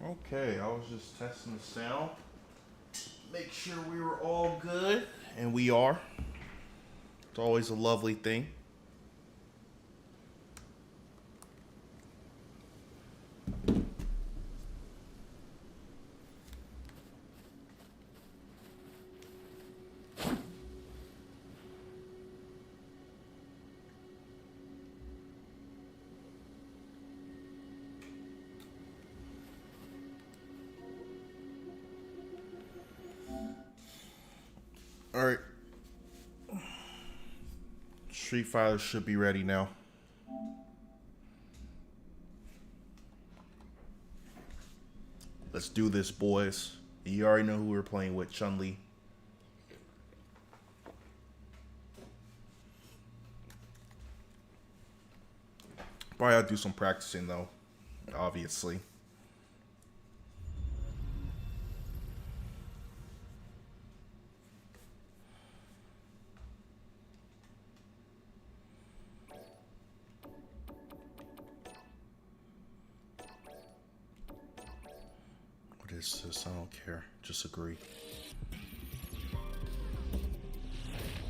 Okay, I was just testing the sound. Make sure we were all good. And we are. It's always a lovely thing. Alright. Street Fighter should be ready now. Let's do this, boys. You already know who we're playing with, Chun-Li. Probably gotta do some practicing, though. Obviously. What is this? I don't care. Just agree.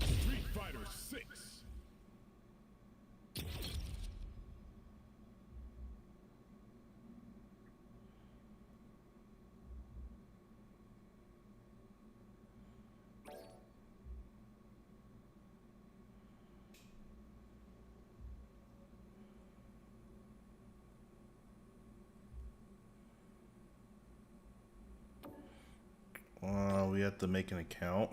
Street Fighter 6. We have to make an account.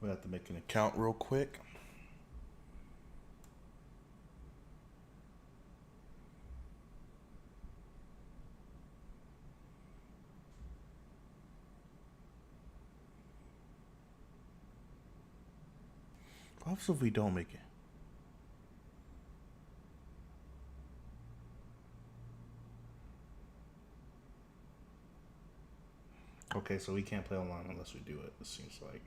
We have to make an account real quick. What happens if we don't make it? Okay, so we can't play online unless we do it, it seems like.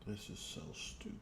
This is so stupid.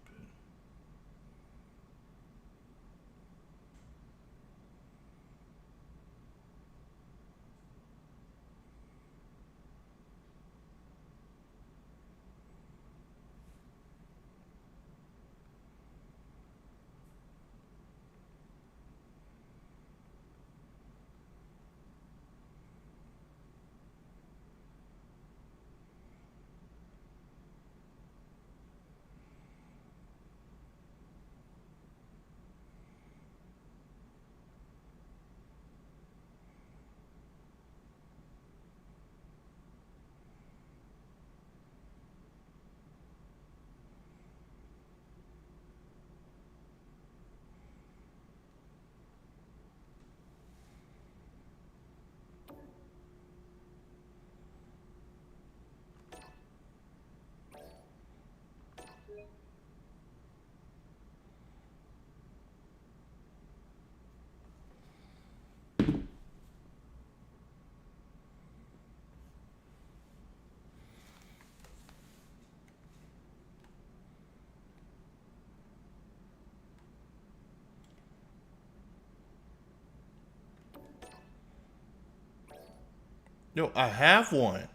No, I have one.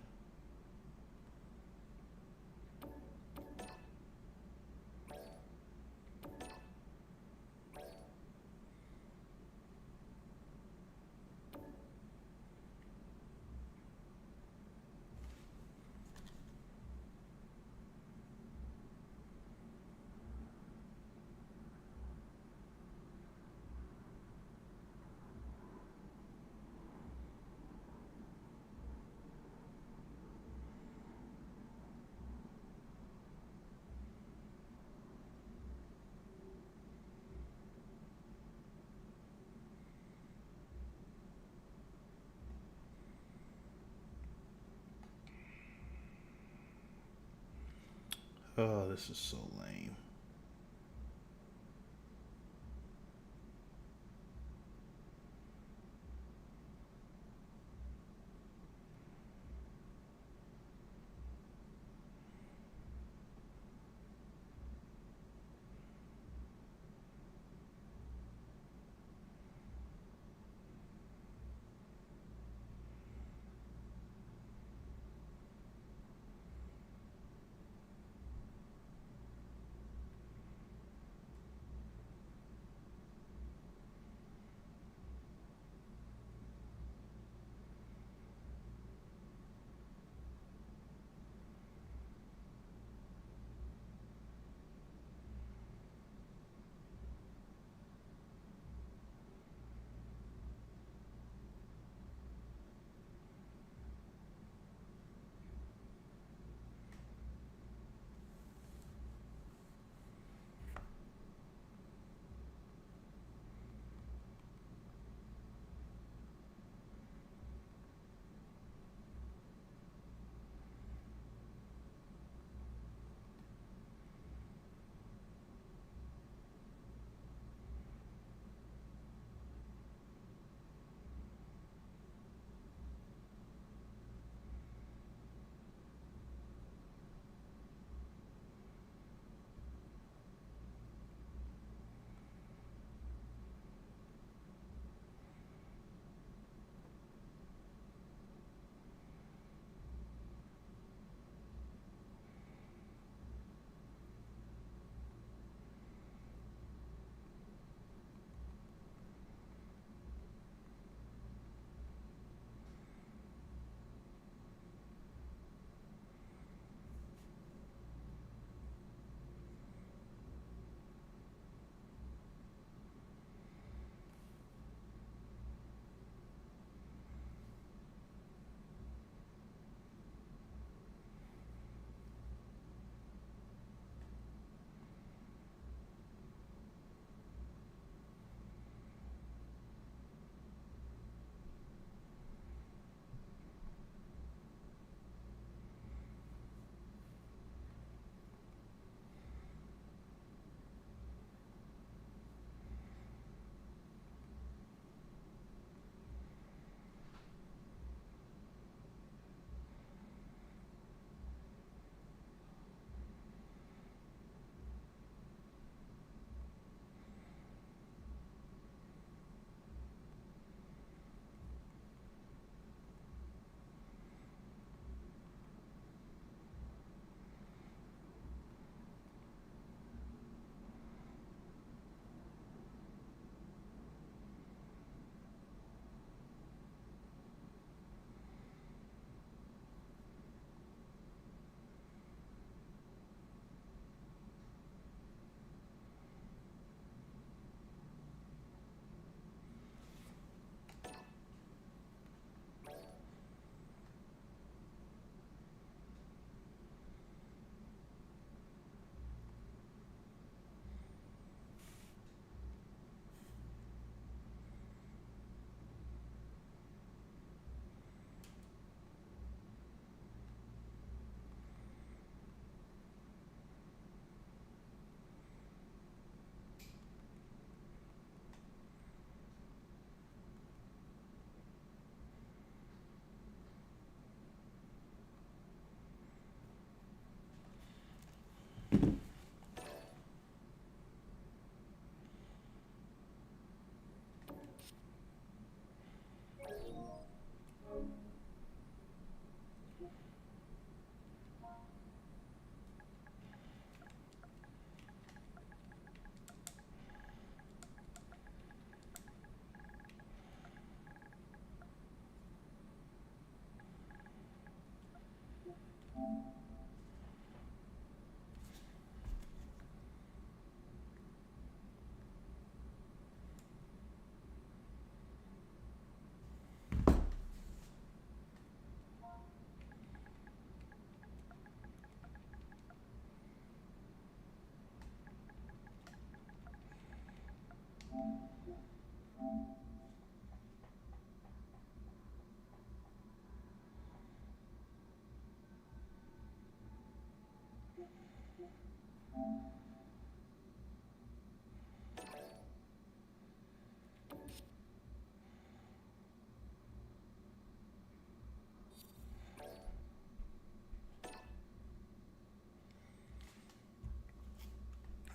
Oh, this is so lame.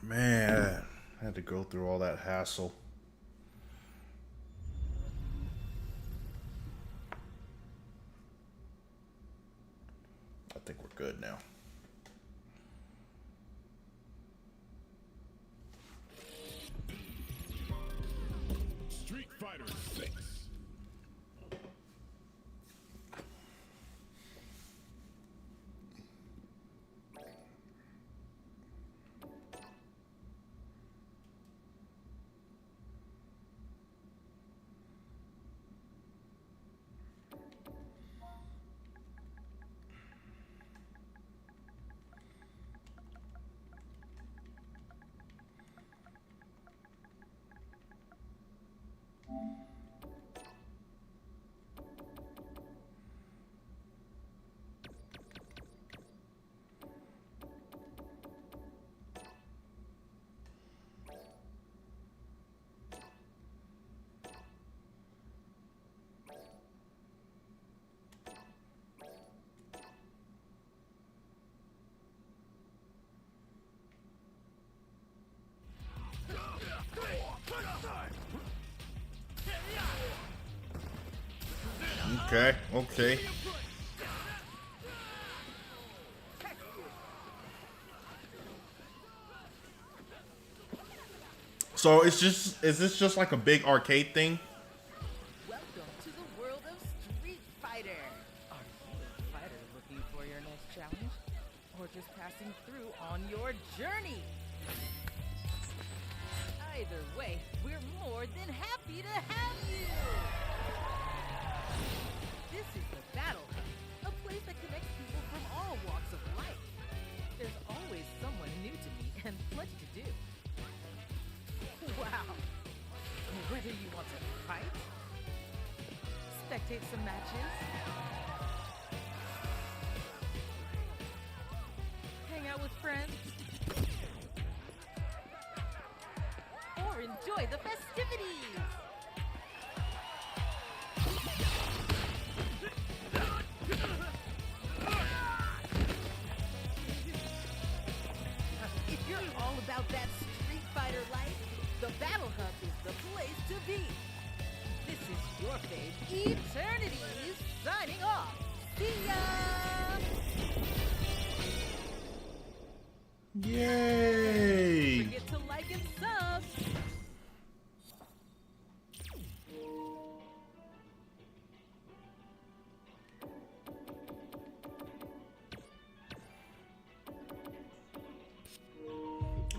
Man, I had to go through all that hassle. I think we're good now. Street Fighter 6. Okay, okay. So is this just like a big arcade thing? Welcome to the world of Street Fighter. Are you a fighter looking for your next challenge? Or just passing through on your journey? Either way, we're more than happy to have you! This is the Battle Hub, a place that connects people from all walks of life. There's always someone new to meet and plenty to do. Wow! Whether you want to fight, spectate some matches, hang out with friends, or enjoy the festivities! If you're all about that Street Fighter life, the Battle Hub is the place to be. This is your fave, Eternity, signing off. See ya! Yay! Forget to like and sub.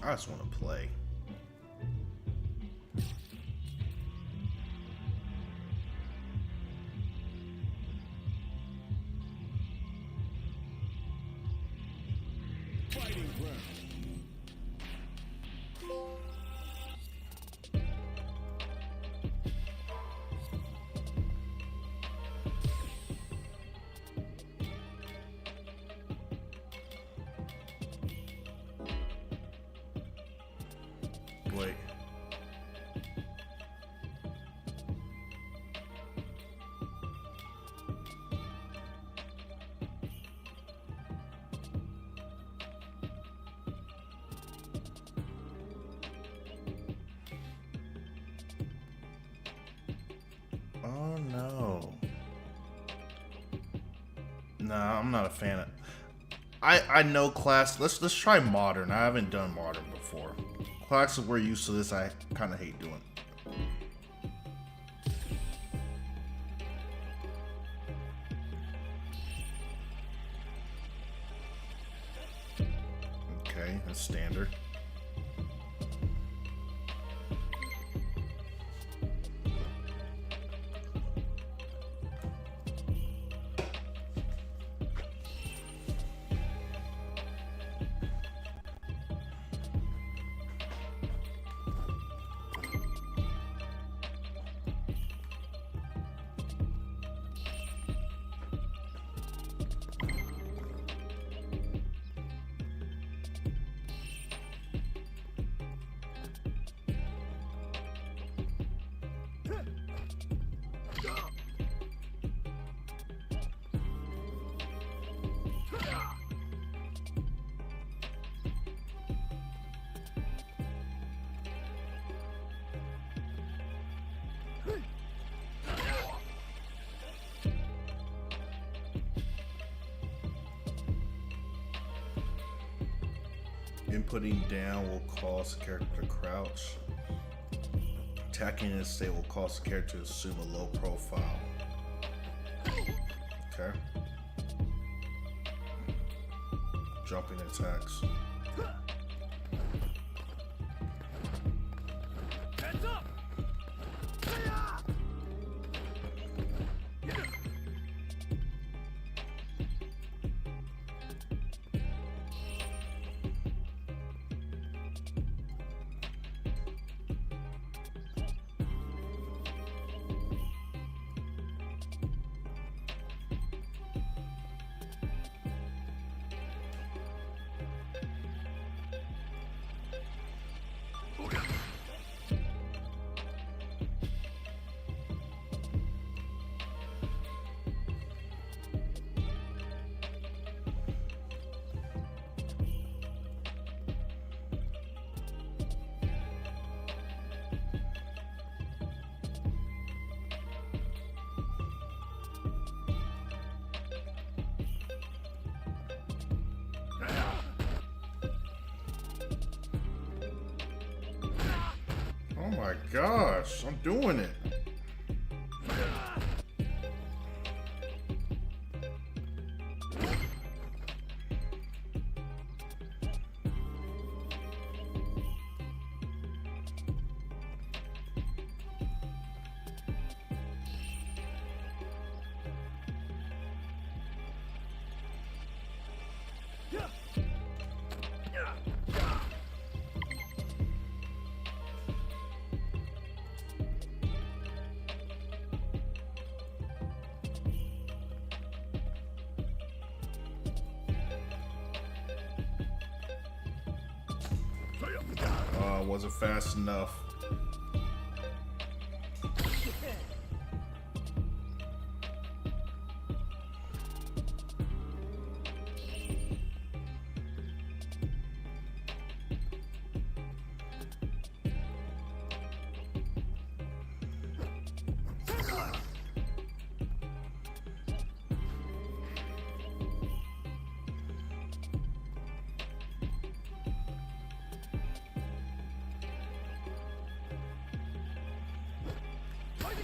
I just want to play. Fighting ground. Wait. Oh no. Nah, I'm not a fan of. I know class. Let's try modern. I haven't done modern before. Classic, we're used to this. I kind of hate doing. Okay, that's standard. Inputting down will cause the character to crouch. Attacking in state will cause the character to assume a low profile. Okay. Jumping attacks. Heads up! Oh my gosh, I'm doing it. Wasn't fast enough.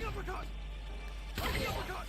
Uppercut! Fighting uppercut!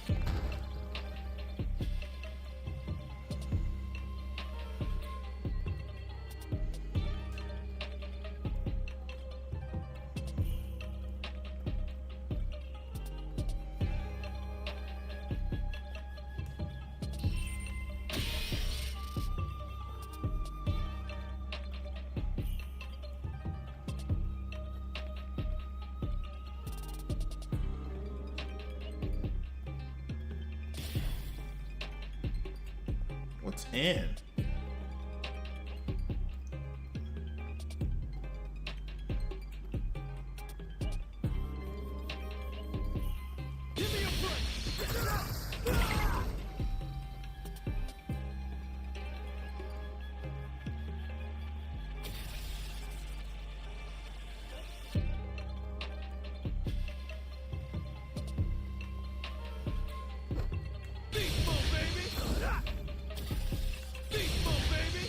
What's in? Give me a break! Beast mode, baby! Beast mode, baby!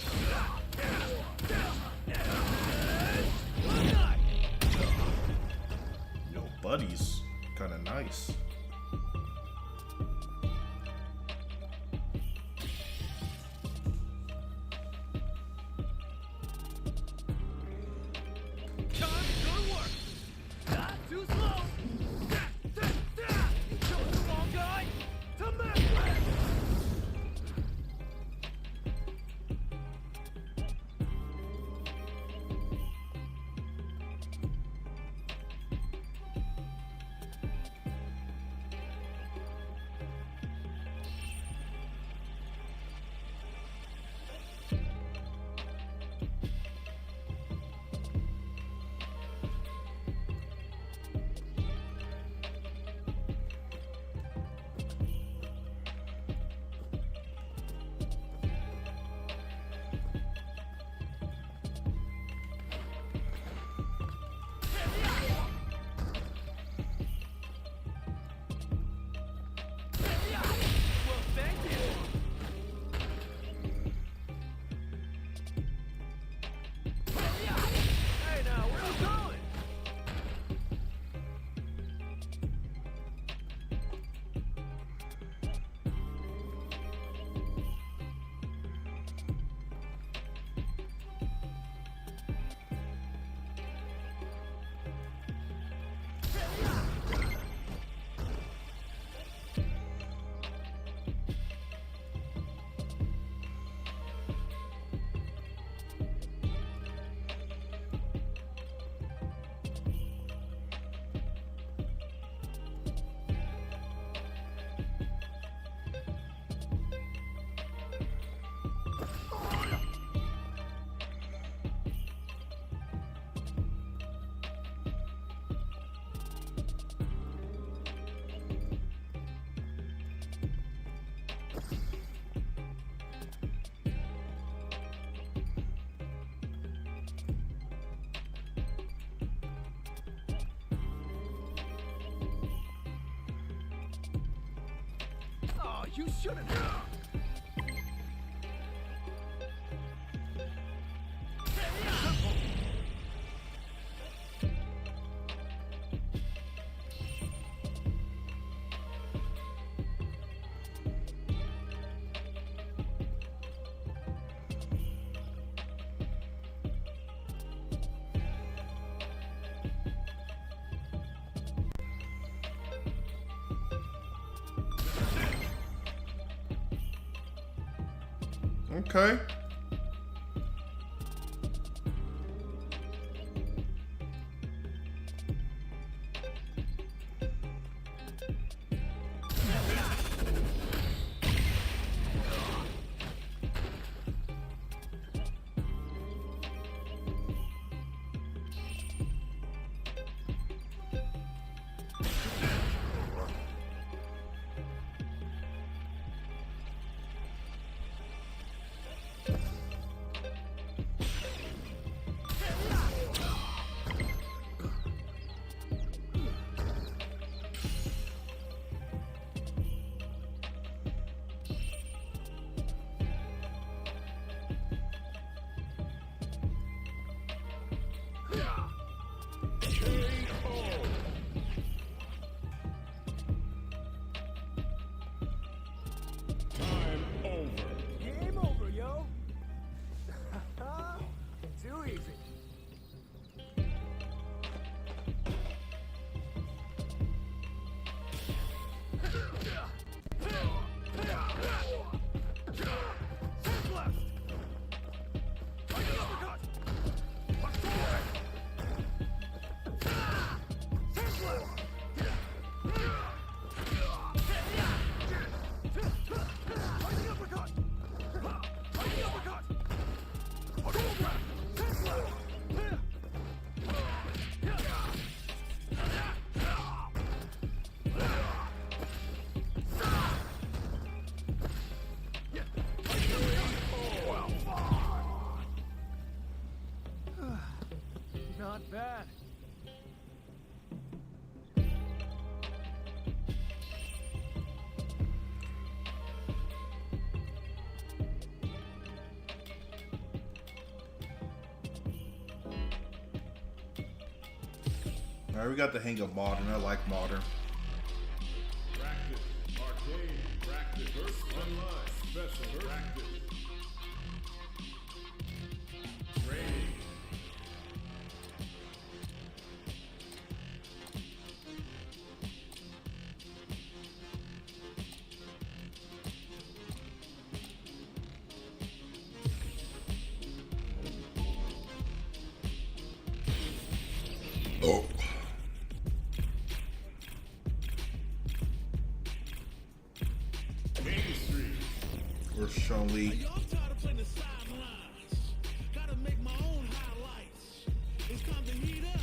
Yo, buddies, kind of nice. Time, good work! Not too slow! Chose the wrong guy to mess with! You shouldn't. Okay. Game over, yo. Too easy. Not bad. Alright, we got the hang of modern. I like modern. Practice, arcade, practice, first online, special, practice. Training. Oh. Main Street. Where's Chun-Li? Y'all tired of playing the sidelines. Gotta make my own highlights. It's time to heat up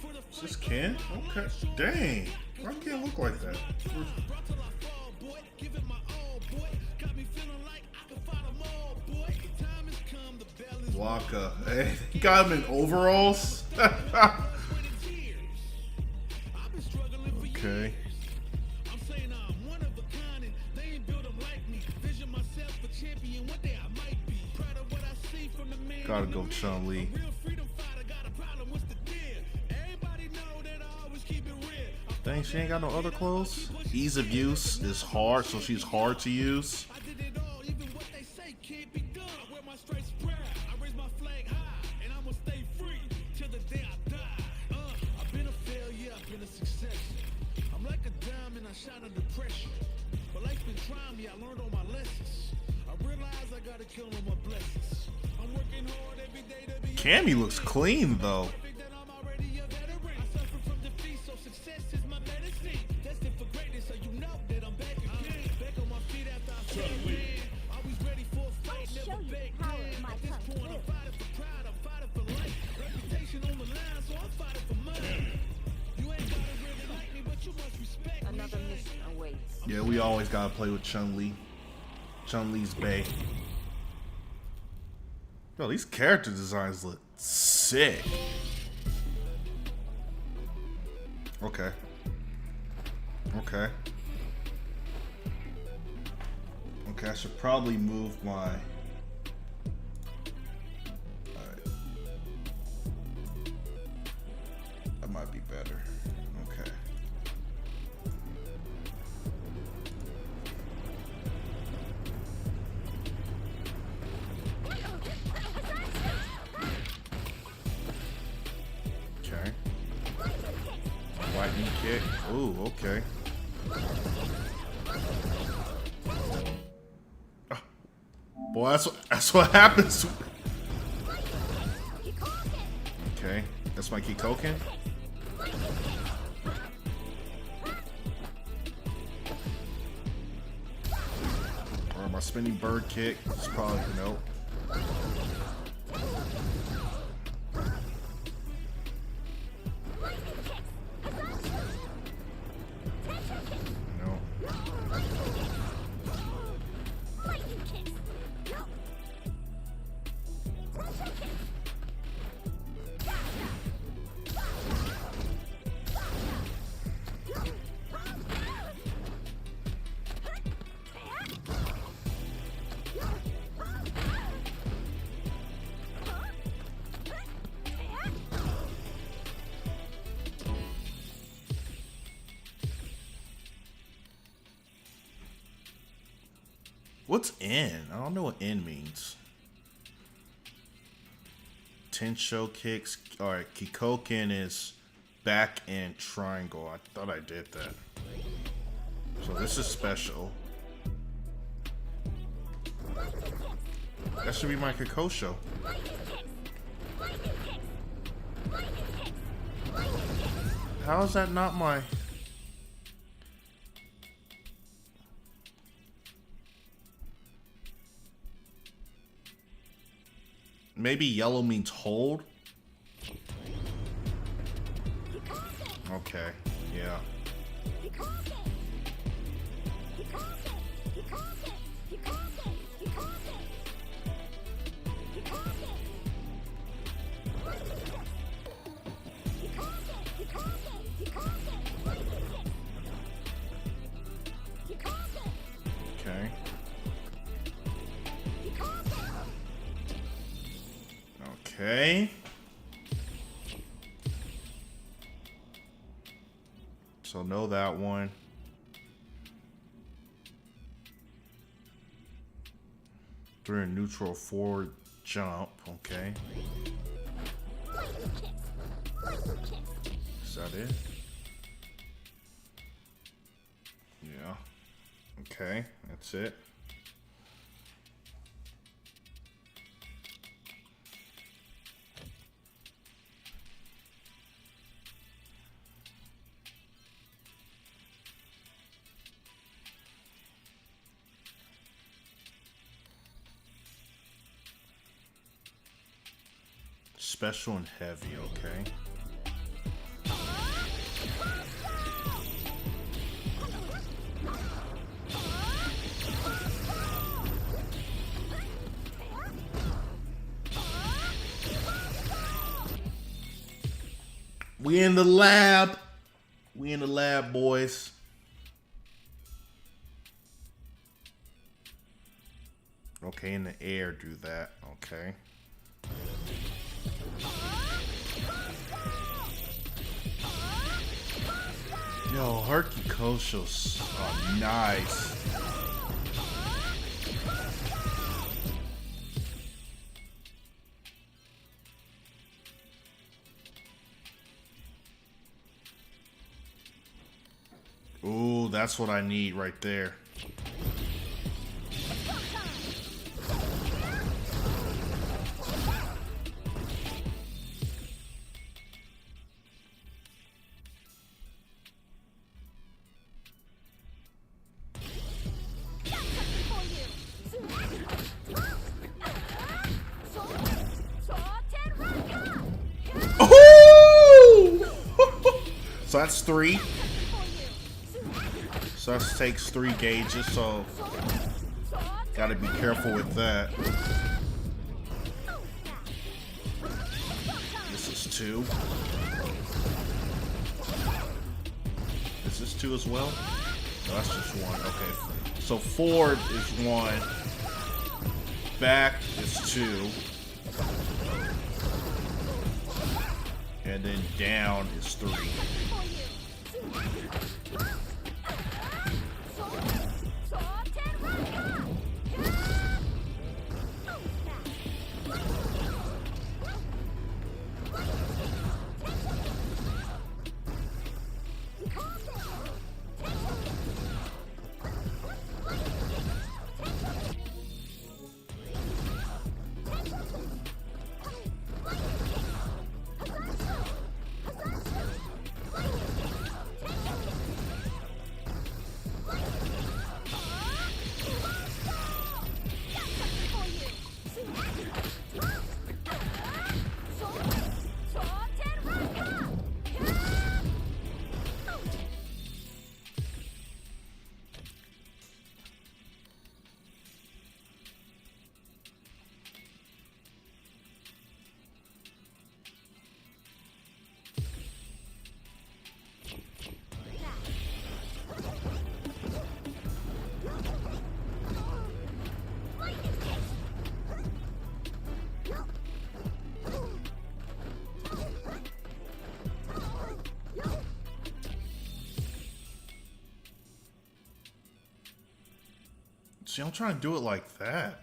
for the Is this Ken? Okay. Dang. Why can't look like that? brought till I fall, boy. Give it my all, boy. Got me feeling like I can fight 'em all, boy. Time has come, the bell is Waka. Hey, he got him in overalls? winning tears. I've been struggling for Okay. years. I'm saying I'm one of a kind and they ain't built 'em like me. Vision myself a champion, one day I might be. Proud of what I see from the man. Gotta in the go mirror. Chun-Li. A real freedom fighter, got a problem, what's the deal? Everybody know that I always keep it real. Dang, she ain't got no other clothes? Ease of use is hard, so she's hard to use. I did it all, even what they say can't be done. I wear my stripes proud, I raise my flag high, and I'ma stay free till the day I die. I've been a failure, I've been a success. I'm like a diamond, I shine under pressure. But life's been trying me, I learned all my lessons. I realize I gotta kill all my blessings. I'm working hard every day to be Cammy looks clean, though. perfect, that I'm already a veteran. I suffer from defeat, so success is my medicine. Destined for greatness, so you know that I'm back again. Back on my feet after I say win. Always ready for a fight, I'll show never you back the power down. of my At this tongue. point, I'm fighting for pride, I'm fighting for life. Reputation on the line, so I'm fighting for mine. You ain't gotta really like me, but you must respect me. Another mission awaits. Yeah, we always gotta play with Chun-Li. Chun-Li's bae. Yo, these character designs look sick. Okay. Okay. Okay, I should probably move my... Alright. That might be better. Okay. Okay. Lightning kick. Ooh, okay. Boy, that's what happens. Okay, that's my Kikoken. Or my spinning bird kick. It's probably nope. What's N? I don't know what N means. Tensho kicks. Alright, Kikoken is back and triangle. I thought I did that. So this is special. That should be my Kikosho. How is that not my... Maybe yellow means hold? Okay, yeah. Okay. Okay. So know that one. During neutral forward jump. Okay. Is that it? Yeah. Okay, that's it. Special and heavy, okay. We in the lab. We in the lab, boys. Okay, in the air, do that. Okay. Yo, her Kikosho's nice. Ooh, that's what I need right there. So that's 3. So that takes 3 gauges, so gotta be careful with that. This is 2. Is this 2 as well? That's just one. Okay. So forward is one. Back is two. And then down is three. See, I'm trying to do it like that.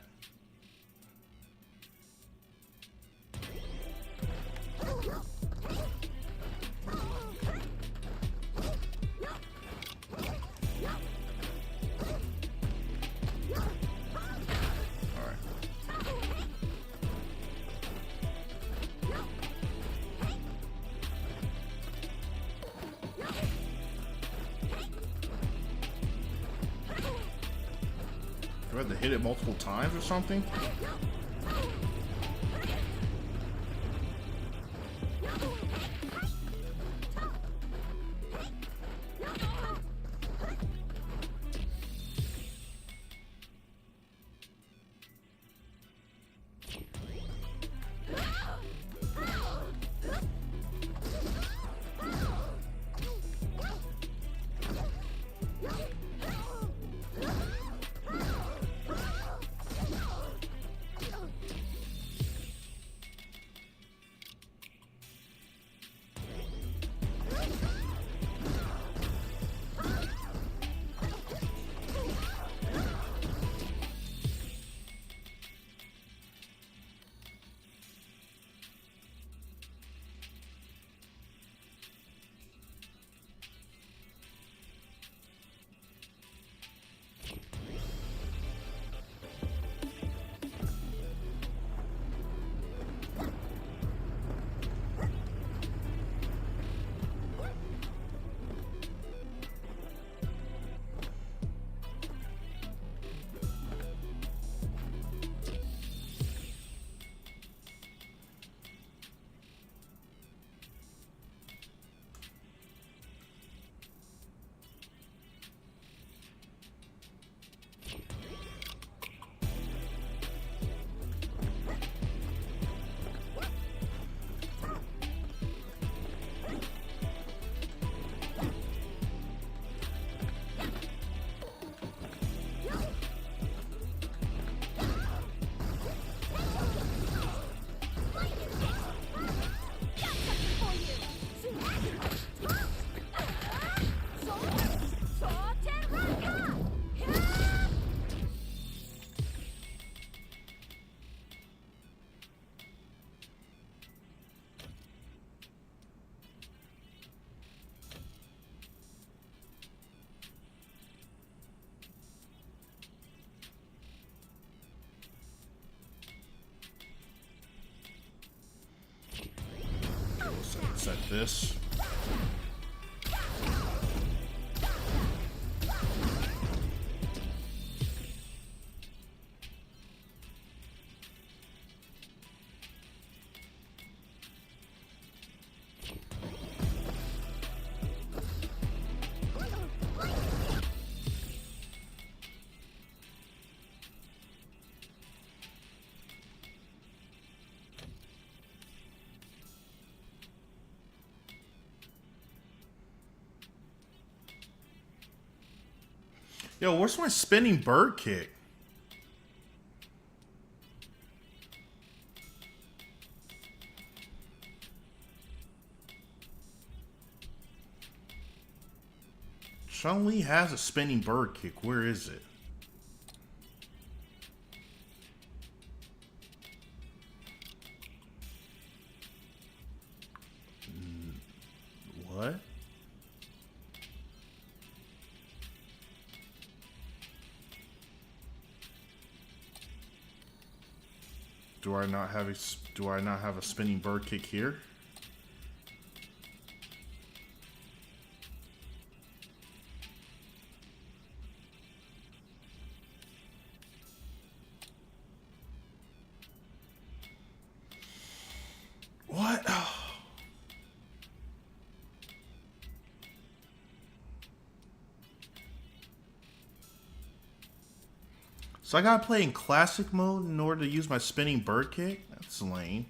Do I have to hit it multiple times or something? Set this. Yo, where's my spinning bird kick? Chun-Li has a spinning bird kick. Where is it? What? Do I not have a spinning bird kick here? What? So I gotta play in classic mode in order to use my spinning bird kick? That's lame.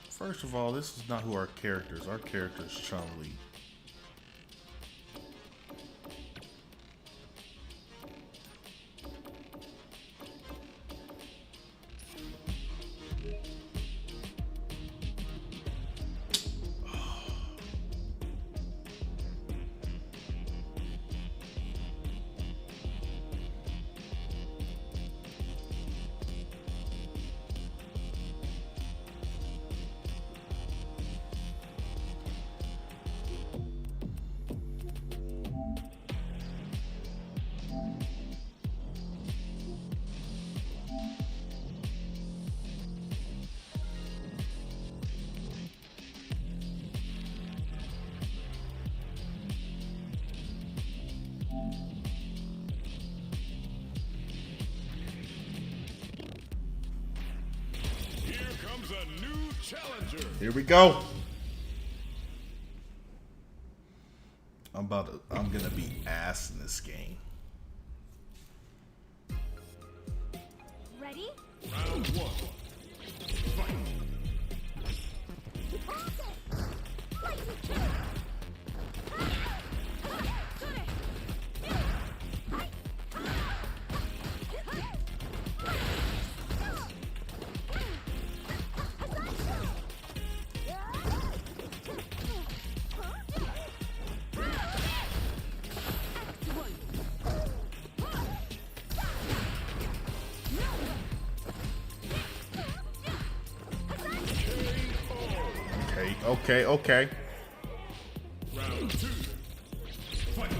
First of all, this is not who our character is. Our character is Chun-Li. A new challenger. Here we go. I'm gonna be ass in this game. Ready? Round one. Fight. Okay. Round two. Fight.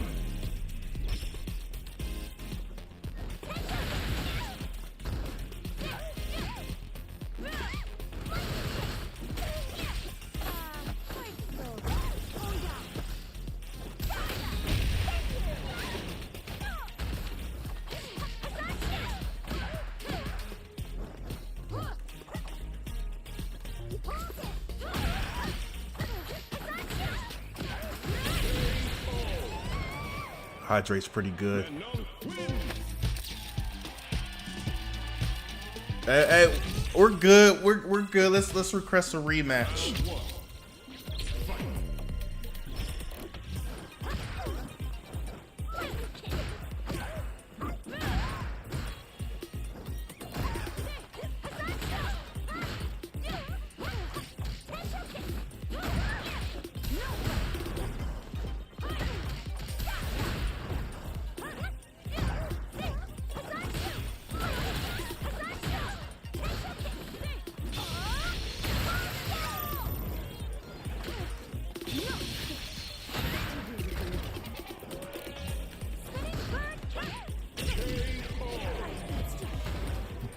hydrate's pretty good. Hey, we're good. We're good. Let's request a rematch.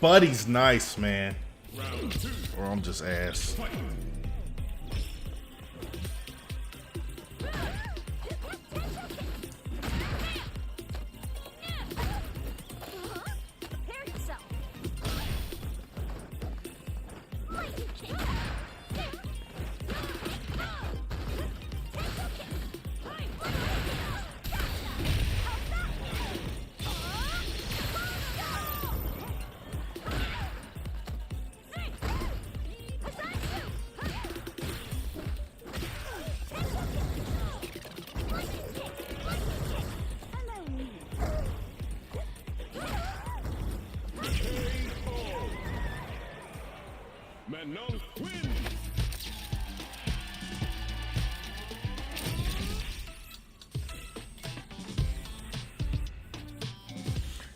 Buddy's nice, man. Or I'm just ass. Manon wins.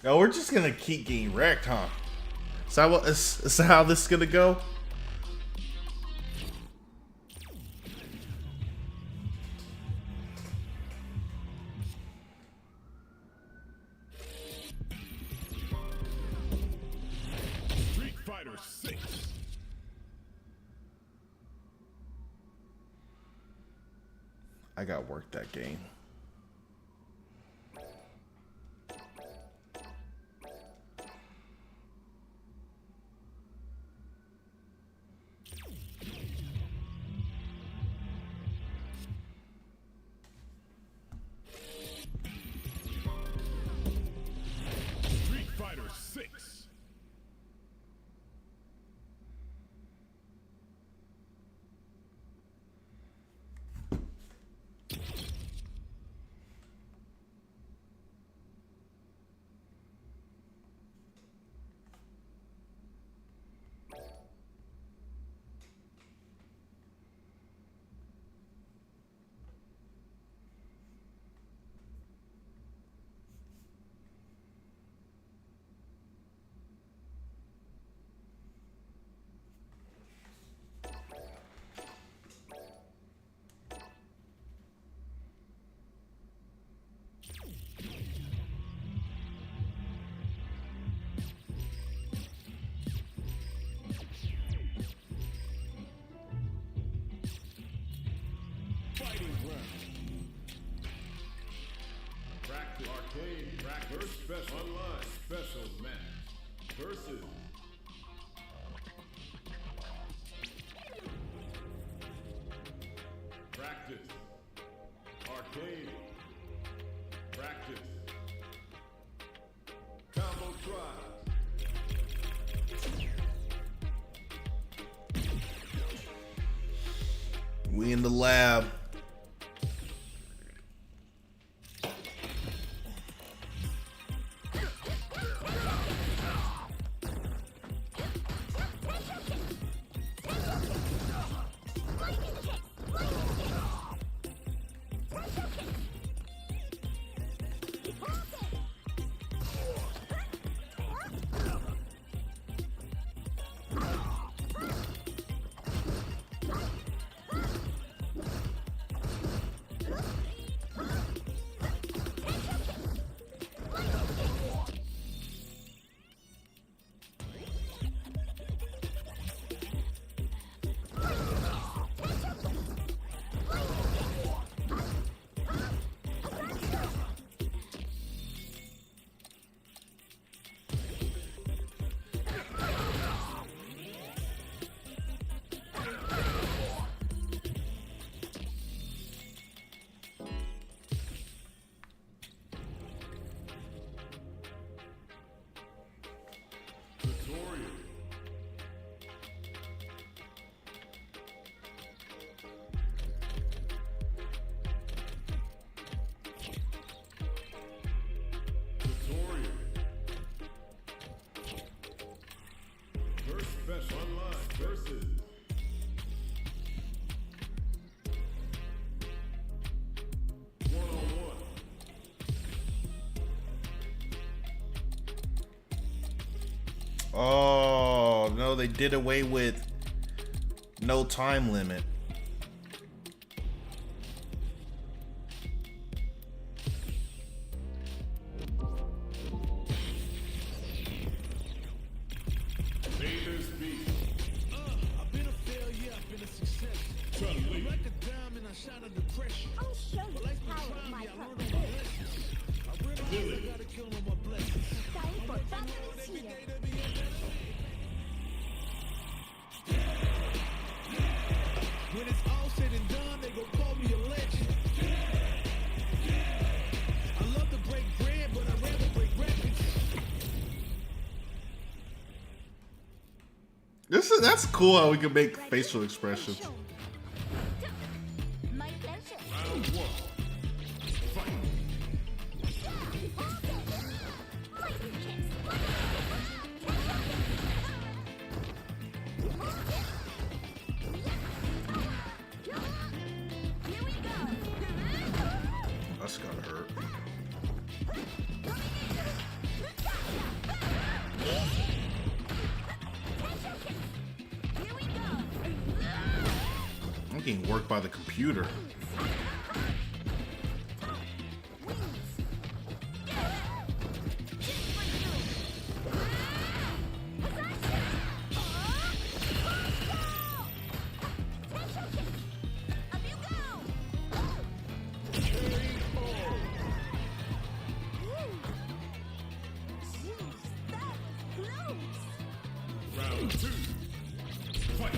Yo, we're just gonna keep getting wrecked, huh? Is that how this is gonna go? Street Fighter 6. I got work that game. Street Fighter 6. Fighting round. Practice. Arcade. Practice. Special. Online. Special match. Versus. Practice. Arcade. Practice. Combo try. We in the lab. Oh, no, they did away with no time limit. Famous beat. I've been a failure, I've been a success. Chun-Li. Like a diamond, I shine under pressure. I'll show you Life the been power of trying my me, I cup. learned all my lessons. I realize I gotta count on my blessings. Time for dominance here. When it's all said and done, they gon' call me a legend. I love to break bread, but I'd rather break records. That's cool how we can make facial expressions. My pleasure. Round one. Fight. Lightning kicks. Here we go. That's gotta hurt. Here we go. I'm getting worked by the computer. Up you go. Round two. Fight.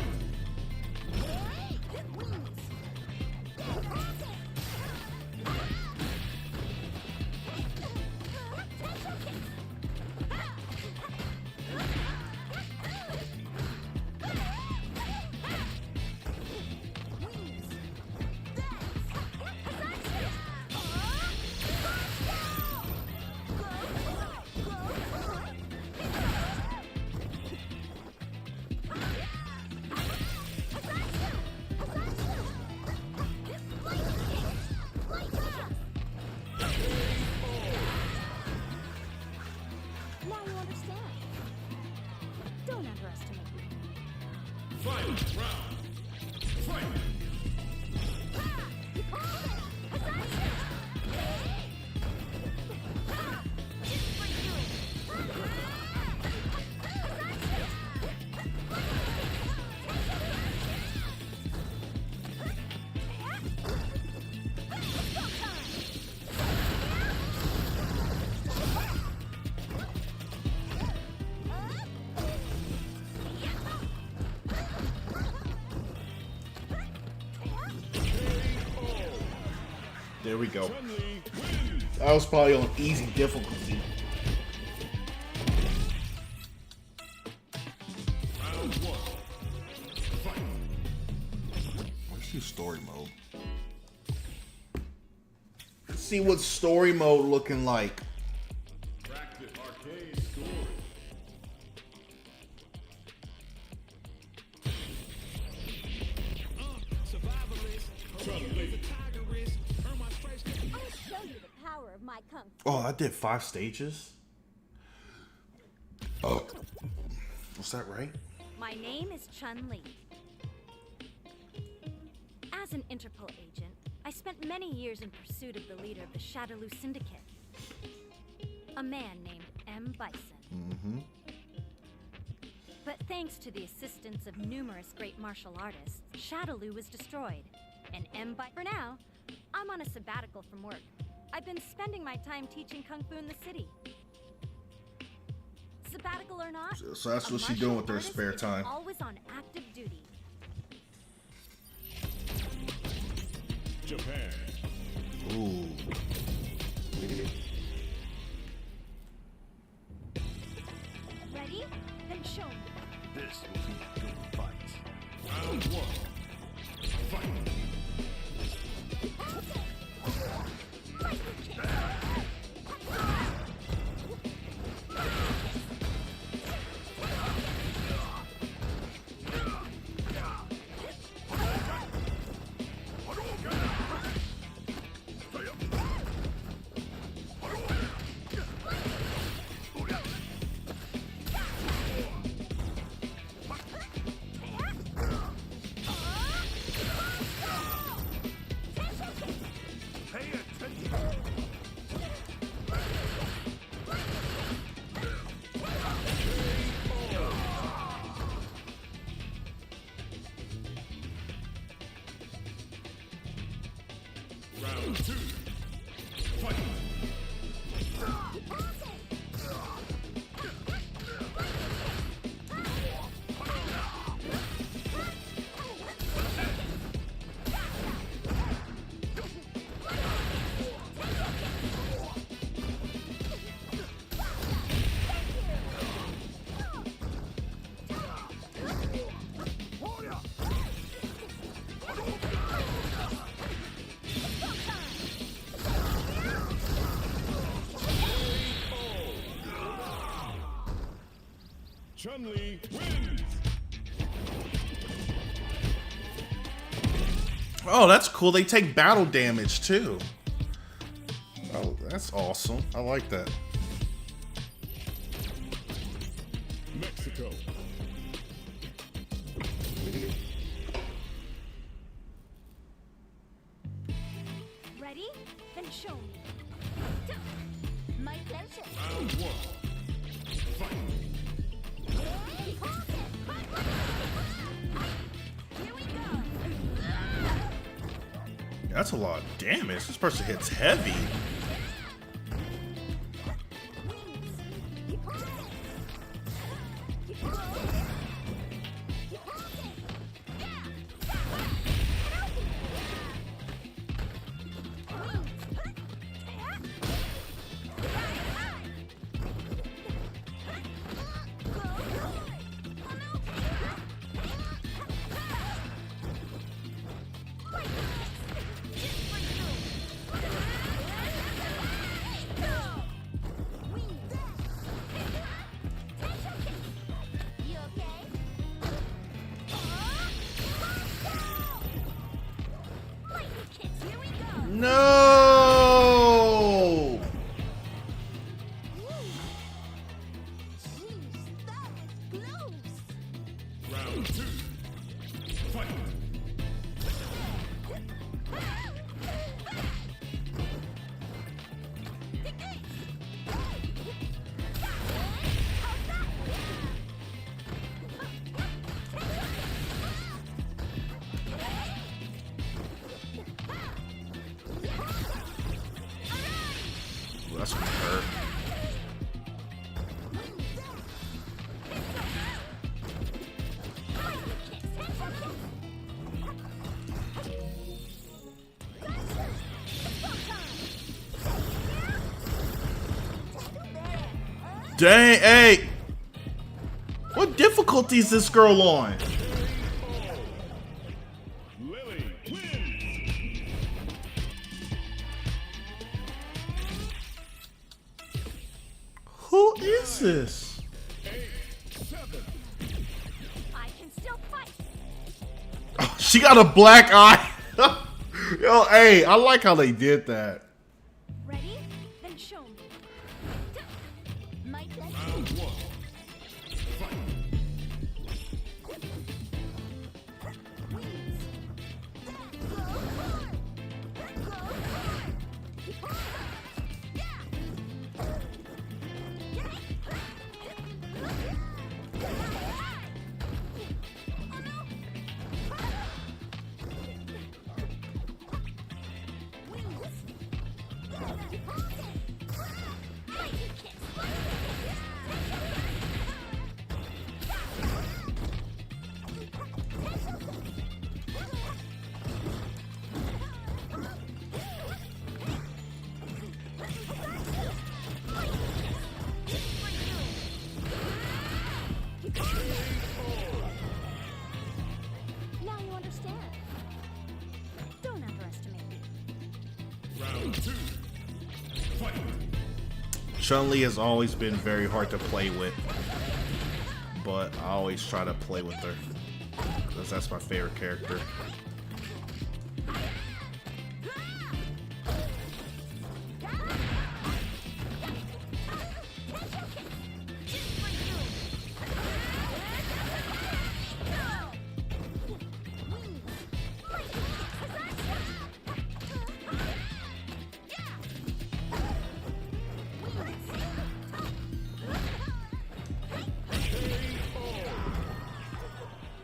Now you understand. Don't underestimate me. Final round. Fight. There we go. Chun-Li wins. That was probably on easy difficulty. Round one. Fight. Let's do story mode. Let's see what story mode looking like. Practice arcade story. Survivalist, Chun-Li. tigerist, earn my stripes. I'll show you the power of my kung fu. Oh, I did 5 stages? Oh. Was that right? My name is Chun-Li. As an Interpol agent, I spent many years in pursuit of the leader of the Shadaloo Syndicate, a man named M. Bison. But thanks to the assistance of numerous great martial artists, Shadaloo was destroyed, and M. Bison. For now, I'm on a sabbatical from work. I've been spending my time teaching kung fu in the city. Sabbatical or not, So that's a what she's martial doing with her artist spare is time. always on active duty. Japan. Ooh. Ready? Then show me. This will be a good fight. Round one. Fight. two. Fight. Chun-Li wins. Oh, that's cool. They take battle damage too. Oh, that's awesome. I like that. Mexico. Ready? Then show me. My pleasure. Round one. Fight. Here we go. That's a lot of damage. This person hits heavy. You okay? Lightning kicks, here we go. No! Jeez, that was close. Round two. Fight. Ooh, that's gonna hurt. Dang, hey! What difficulty is this girl on? Lily wins. Who is this? 8-7. I can still fight. Oh, she got a black eye. Yo, hey, I like how they did that. Ready? Then show me. My pleasure. Round one. Fight. Now you understand. Don't underestimate me. Round two. Fight. Chun-Li has always been very hard to play with, but I always try to play with her because that's my favorite character.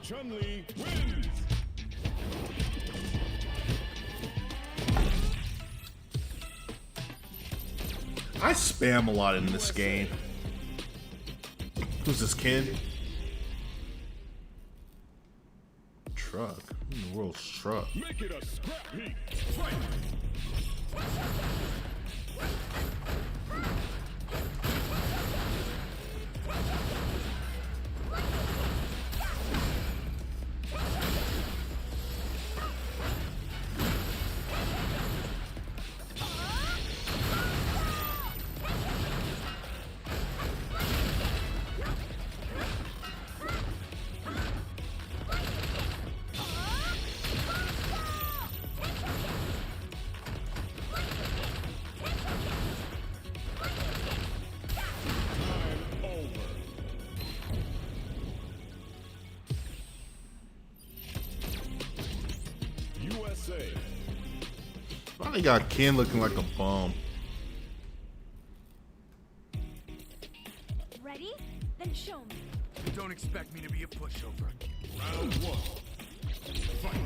Chun-Li wins. I spam a lot in this game. Who's this kid? Truck? Who in the world's truck? Make it a scrap heap. Fight. USA. Finally got Ken looking like a bum. Ready? Then show me. Don't expect me to be a pushover. Round one. Fight.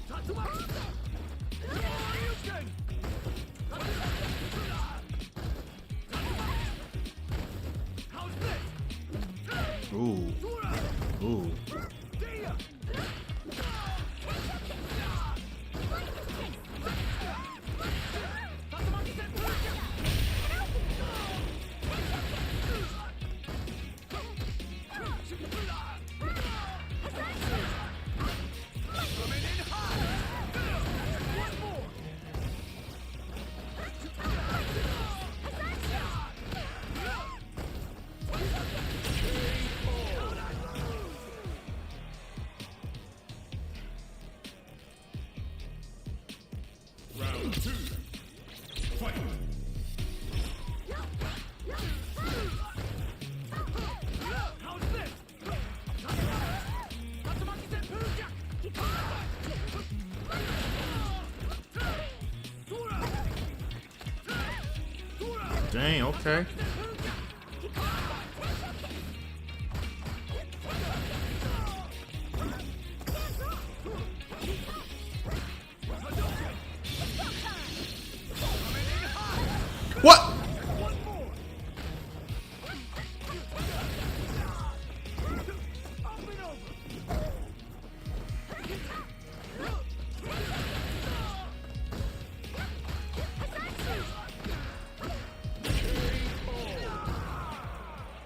Tatsumaki! Ryuken! How's this? Ooh. Ooh. Round two. Fight. How's this? Tatsumaki Senpu! Dang, okay. What?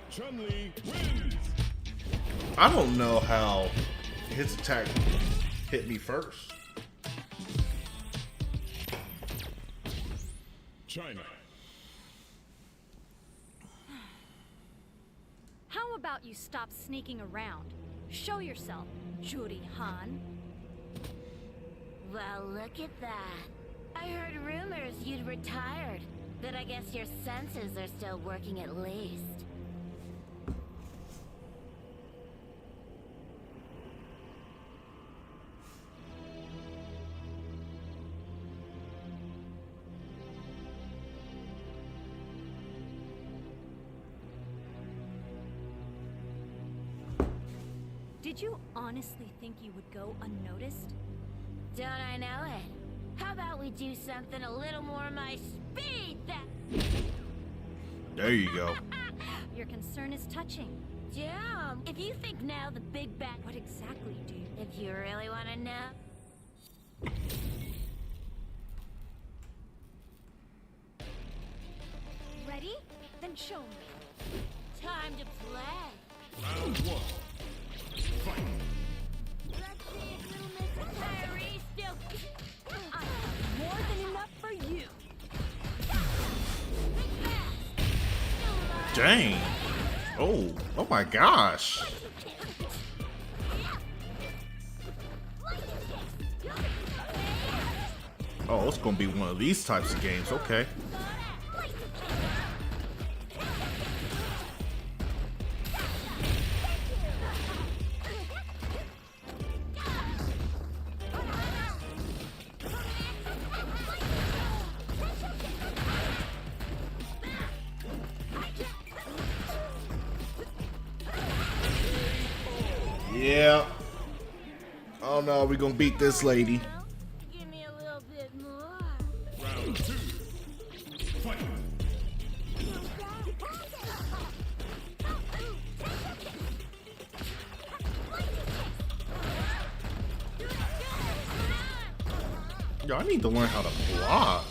Chun-Li wins. I don't know how his attack hit me first. China. How about you stop sneaking around? Show yourself, Juri Han. Well, look at that. I heard rumors you'd retired, but I guess your senses are still working at least. Did you honestly think you would go unnoticed? Don't I know it? How about we do something a little more my speed then? There you go. Your concern is touching. Damn, if you think now the big bang... What exactly do you... If you really want to know... Ready? Then show me. Time to play. Round one. Fight. Let's see if little Mr. Tyree still... I have more than enough for you. Dang. Oh my gosh. Oh, it's gonna be one of these types of games. Okay. Yeah. Oh no, we're gonna beat this lady. Give me a little bit more. Round two. Fight. Yo, I need to learn how to block.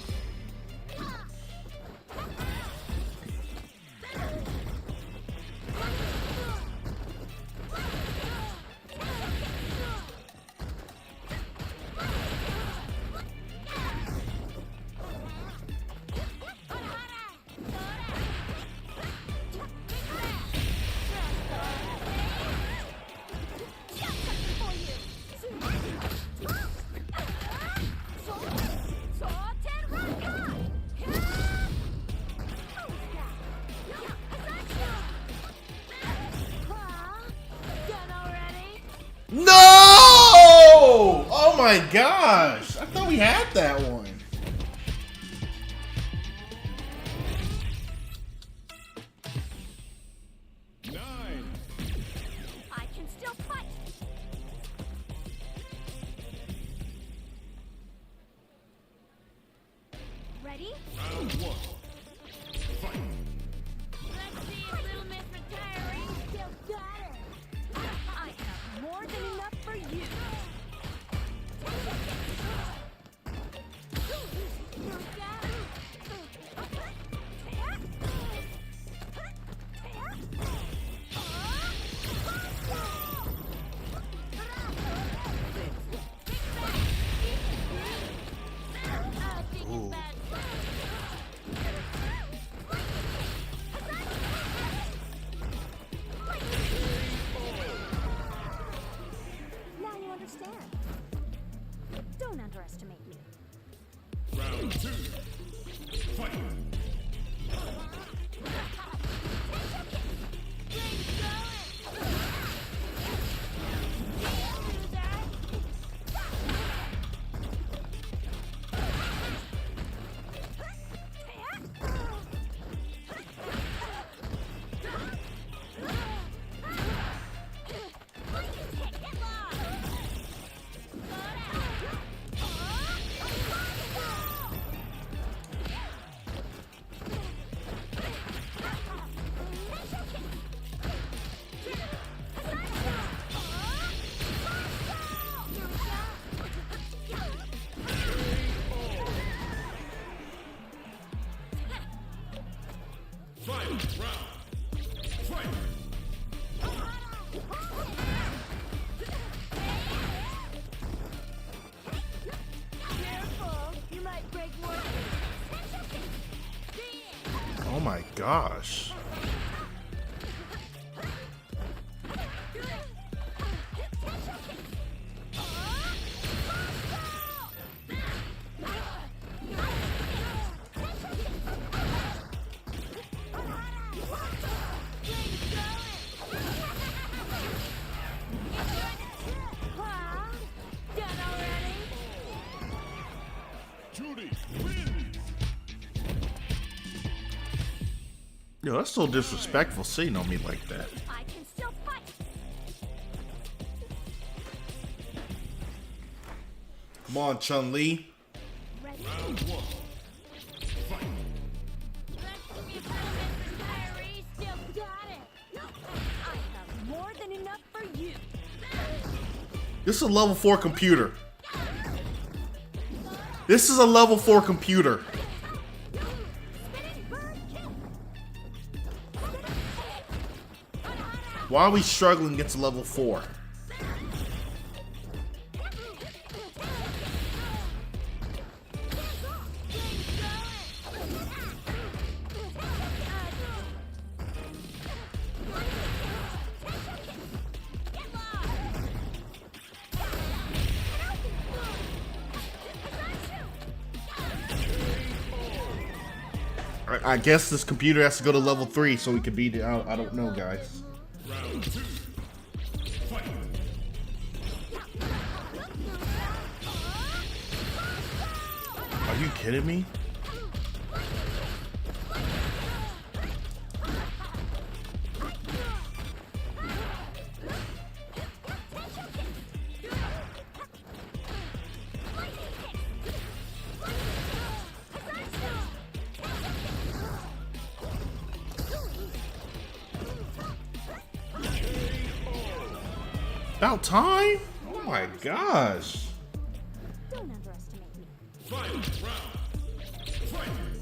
No! Oh my gosh! I thought we had that one. I can still fight. Ready? Round one. Fight. Let's see if Little Miss Retiree still got it. I have more than enough for you. Ooh. Now you understand. Don't underestimate me. Round two. Fight. Final round. Fight. Careful, you might break more. Oh my gosh. Done already? Judy wins. Yo, that's so disrespectful sitting on me like that. I can still fight. Come on, Chun-Li. Ready? Round one. Fight. Let's see if Little Miss Retiree still got it. I have more than enough for you. This is a level 4 computer. This is a level 4 computer. Why are we struggling against level 4? I guess this computer has to go to level 3 so we can beat it. I don't know, guys. Round two. Fight. Are you kidding me? About time? Oh my gosh. Don't underestimate me. Final round. Fight!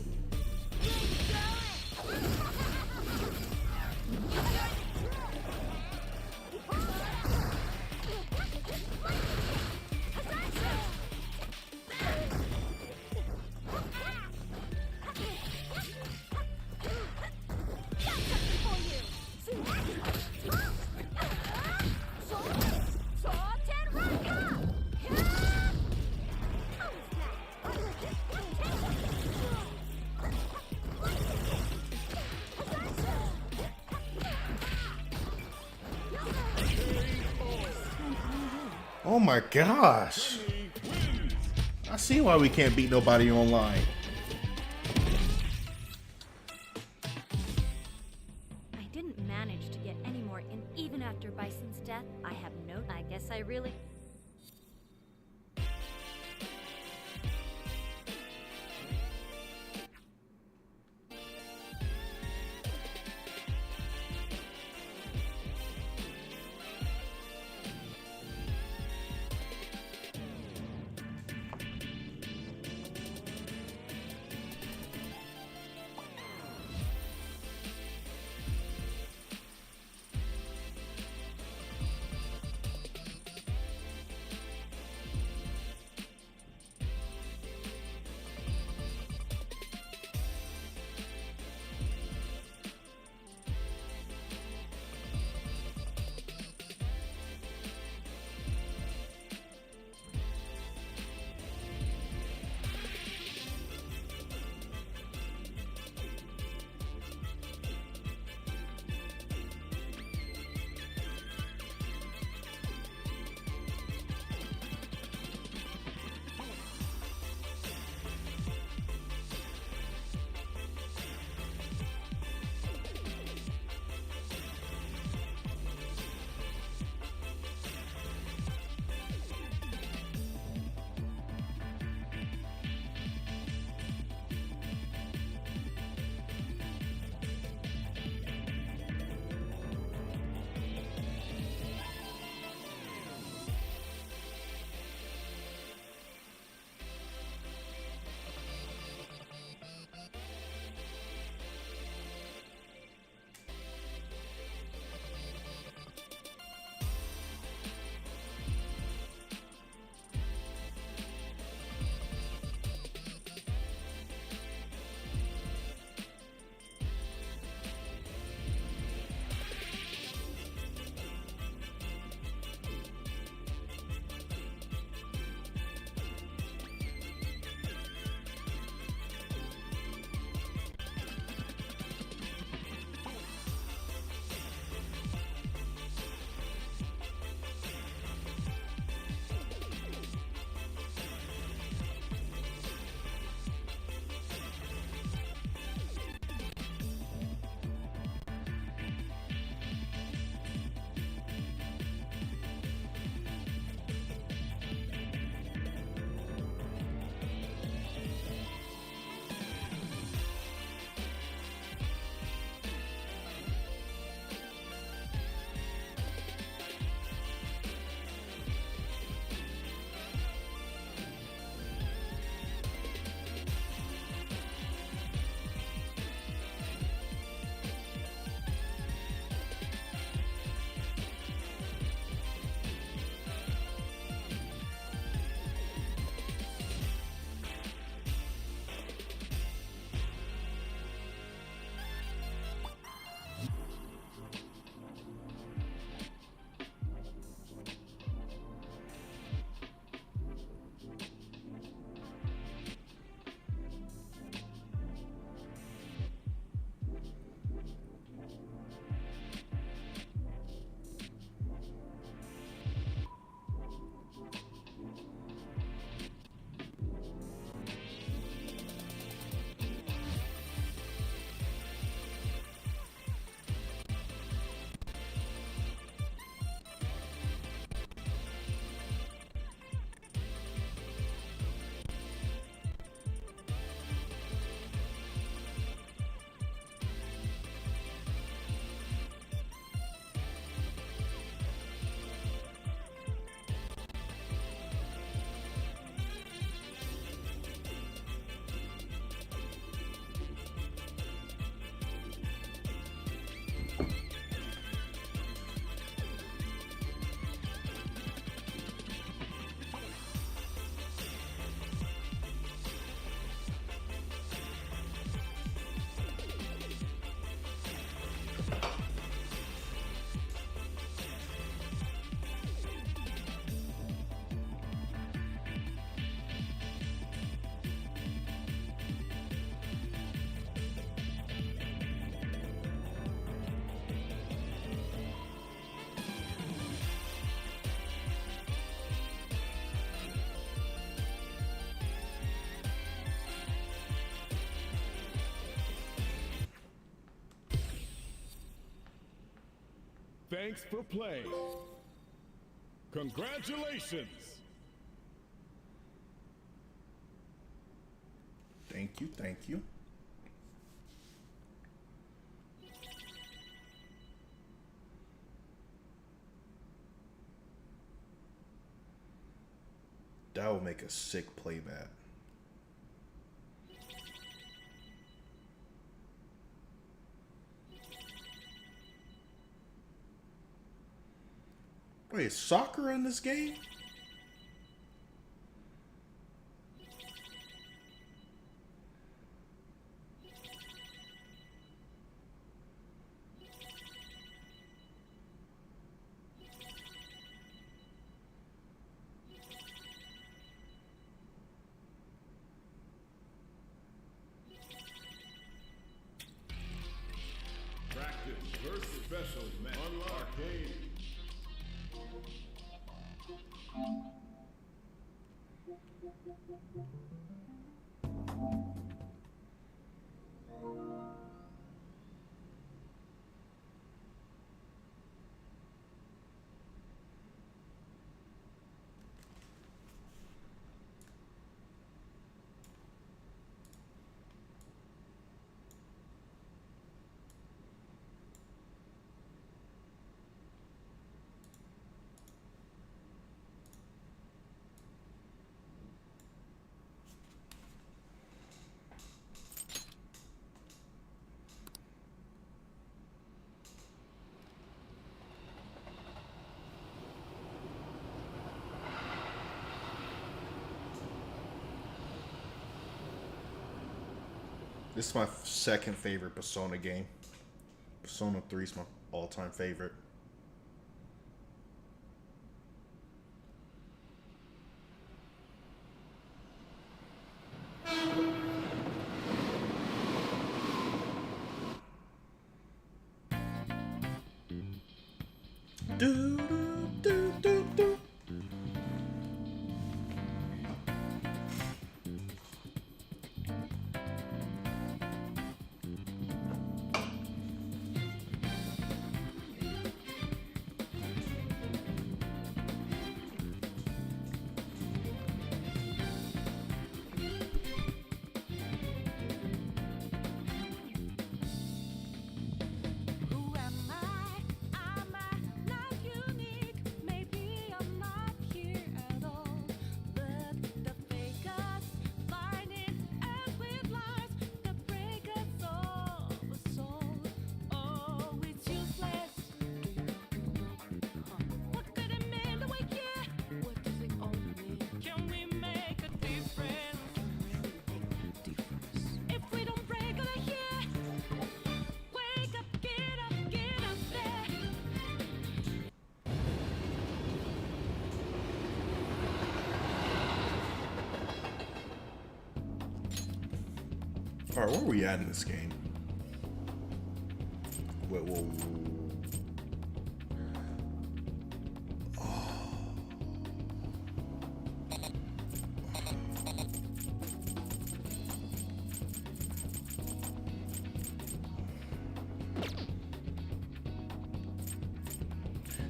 Oh my gosh. I see why we can't beat nobody online. I didn't manage to get any more in even after Bison's death. I have no. I guess I really. Thanks for playing. Congratulations. Thank you, thank you. That will make a sick playmat. Wait, is soccer in this game? Practice versus special match. Arcade. This is my second favorite Persona game. Persona 3 is my all-time favorite. Do, do, do, do. Who am I? Am I not unique? Maybe I'm not here at all. But the fakers blinding us with lies that break us of a soul. Oh, it's useless. What could it mean to wake you? What does it all mean? Can we make a difference? If we don't break out of here, wake up, get up there. Alright, where are we at in this game? Wait, whoa.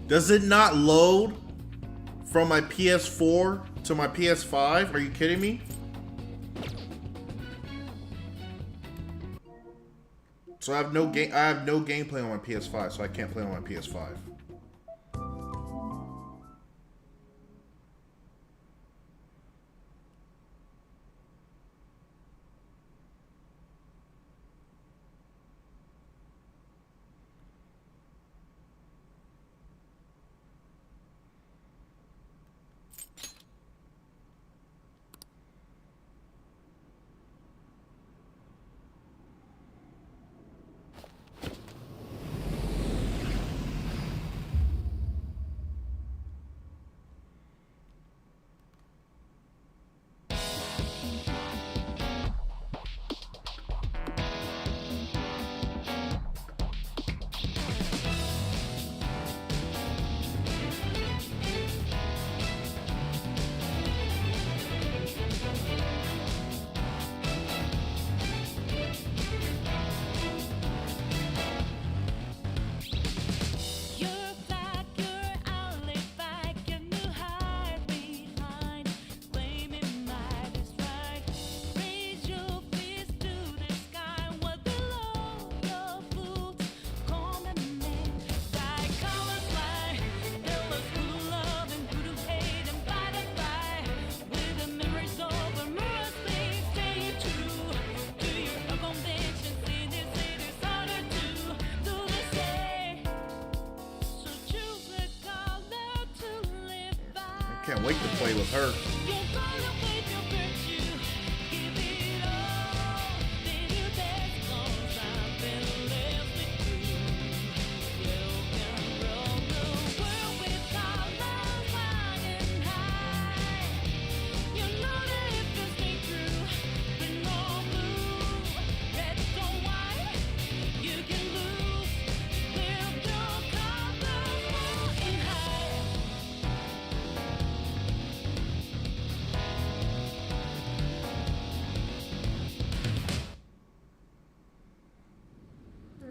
Does it not load from my PS4 to my PS5? Are you kidding me? So I have no gameplay on my PS5, so I can't play on my PS5. Can't wait to play with her.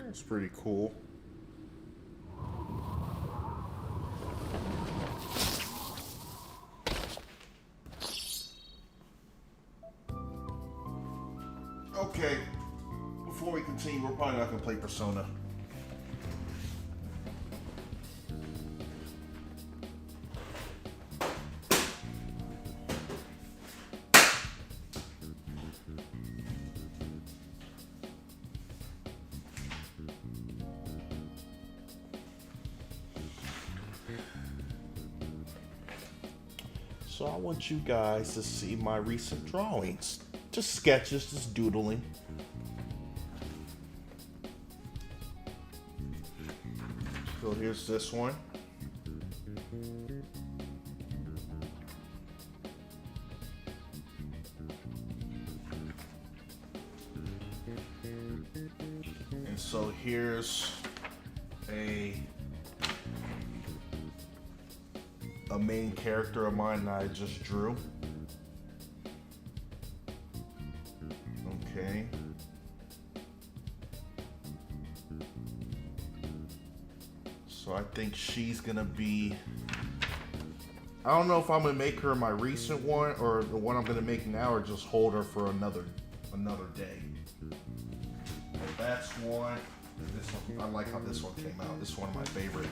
It's pretty cool. Okay, before we continue, we're probably not going to play Persona. So I want you guys to see my recent drawings. Just sketches, just doodling. So here's this one. And so here's a main character of mine that I just drew. Okay. So I think she's gonna be, I don't know if I'm gonna make her my recent one or the one I'm gonna make now, or just hold her for another day. But that's one. This one, I like how this one came out. This is one of my favorite.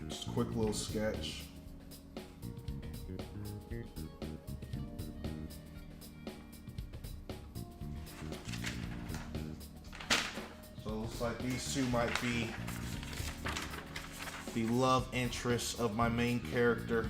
Just a quick little sketch. So it looks like these two might be the love interests of my main character.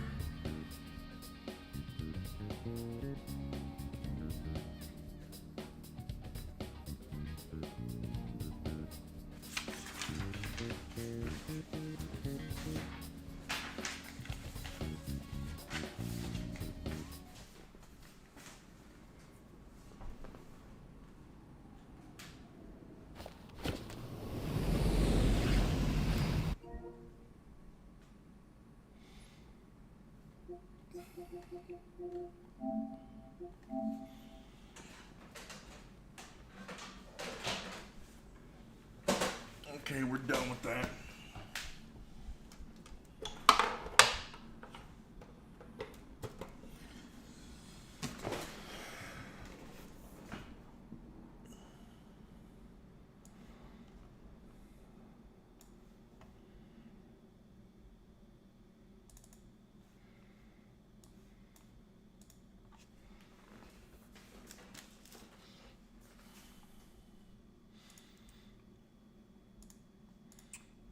Okay, we're done with that.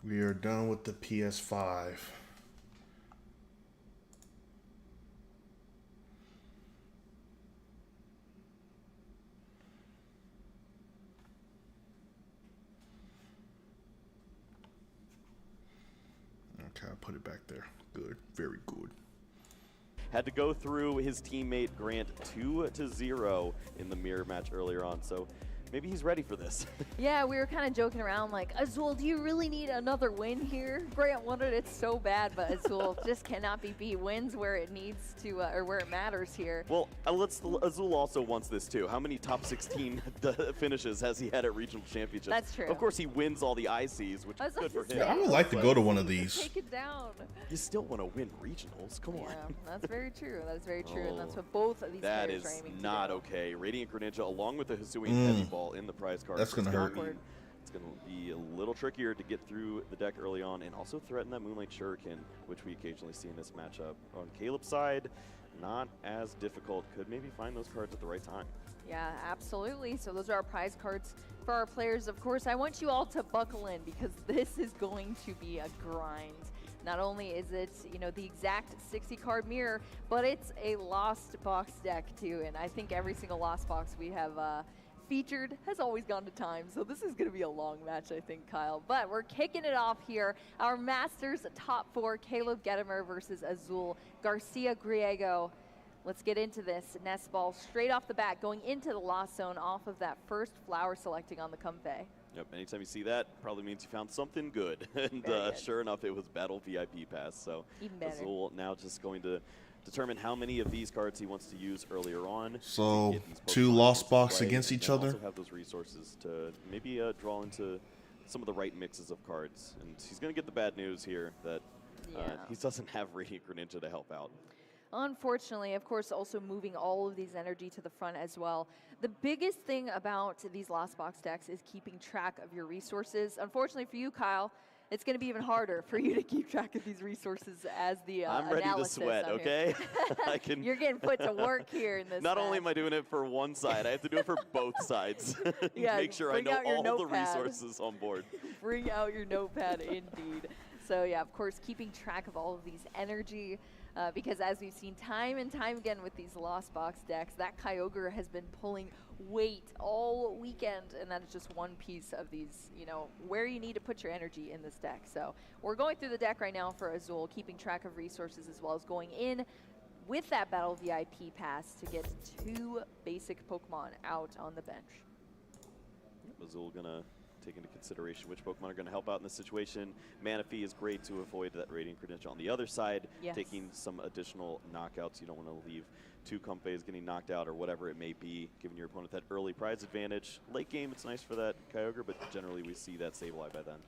We are done with the PS5. Okay, I'll put it back there. Good, very good. Had to go through his teammate Grant 2-0 in the mirror match earlier on, so maybe he's ready for this. Yeah, we were kind of joking around like, Azul, do you really need another win here? Grant wanted it so bad, but Azul just cannot be beat. Wins where it needs to, or where it matters here. Well, Azul also wants this too. How many top 16 finishes has he had at regional championships? That's true. Of course, he wins all the ICs, which is good for him. Yeah, I would like to go to one of these. Take it down. You still want to win regionals? Come on. Yeah, that's very true. That is very true, and that's what both of these that players is are aiming not to do. okay. Radiant Greninja, along with the Hisuian Heavy Ball in the prize card. That's gonna hurt. It's going to be a little trickier to get through the deck early on and also threaten that Moonlight Shuriken, which we occasionally see in this matchup. On Caleb's side, not as difficult. Could maybe find those cards at the right time. Yeah, absolutely. So those are our prize cards for our players. Of course, I want you all to buckle in because this is going to be a grind. Not only is it, the exact 60 card mirror, but it's a Lost Box deck too. And I think every single Lost Box we have featured has always gone to time. So this is going to be a long match, I think, Kyle. But we're kicking it off here. Our Masters top 4, Caleb Gedimer versus Azul Garcia Griego. Let's get into this. Nest ball straight off the bat, going into the Lost Zone off of that first flower selecting on the Comfey. Yep, anytime you see that, probably means you found something good. And sure enough, it was Battle VIP Pass. So Azul now just going to determine how many of these cards he wants to use earlier on. So 2 Lost Box against each other. Also have those resources to maybe draw into some of the right mixes of cards. And he's going to get the bad news here that he doesn't have Radiant Greninja to help out. Unfortunately, of course, also moving all of these energy to the front as well. The biggest thing about these Lost Box decks is keeping track of your resources. Unfortunately for you, Kyle, it's going to be even harder for you to keep track of these resources as the I'm ready to sweat, okay? I can. You're getting put to work here in this. Not only am I doing it for one side, I have to do it for both sides. Yeah, make sure I know all the resources on board. Bring out your notepad, indeed. So yeah, of course, keeping track of all of these energy. Because as we've seen time and time again with these Lost Box decks, that Kyogre has been pulling weight all weekend, and that is just one piece of these, where you need to put your energy in this deck. So we're going through the deck right now for Azul, keeping track of resources as well as going in with that Battle VIP Pass to get 2 basic Pokemon out on the bench. Azul gonna take into consideration which Pokemon are going to help out in this situation. Manaphy is great to avoid that Radiant Greninja on the other side, taking some additional knockouts. You don't want to leave 2 Comfeys getting knocked out or whatever it may be, giving your opponent that early prize advantage. Late game, it's nice for that Kyogre, but generally we see that Sableye by then.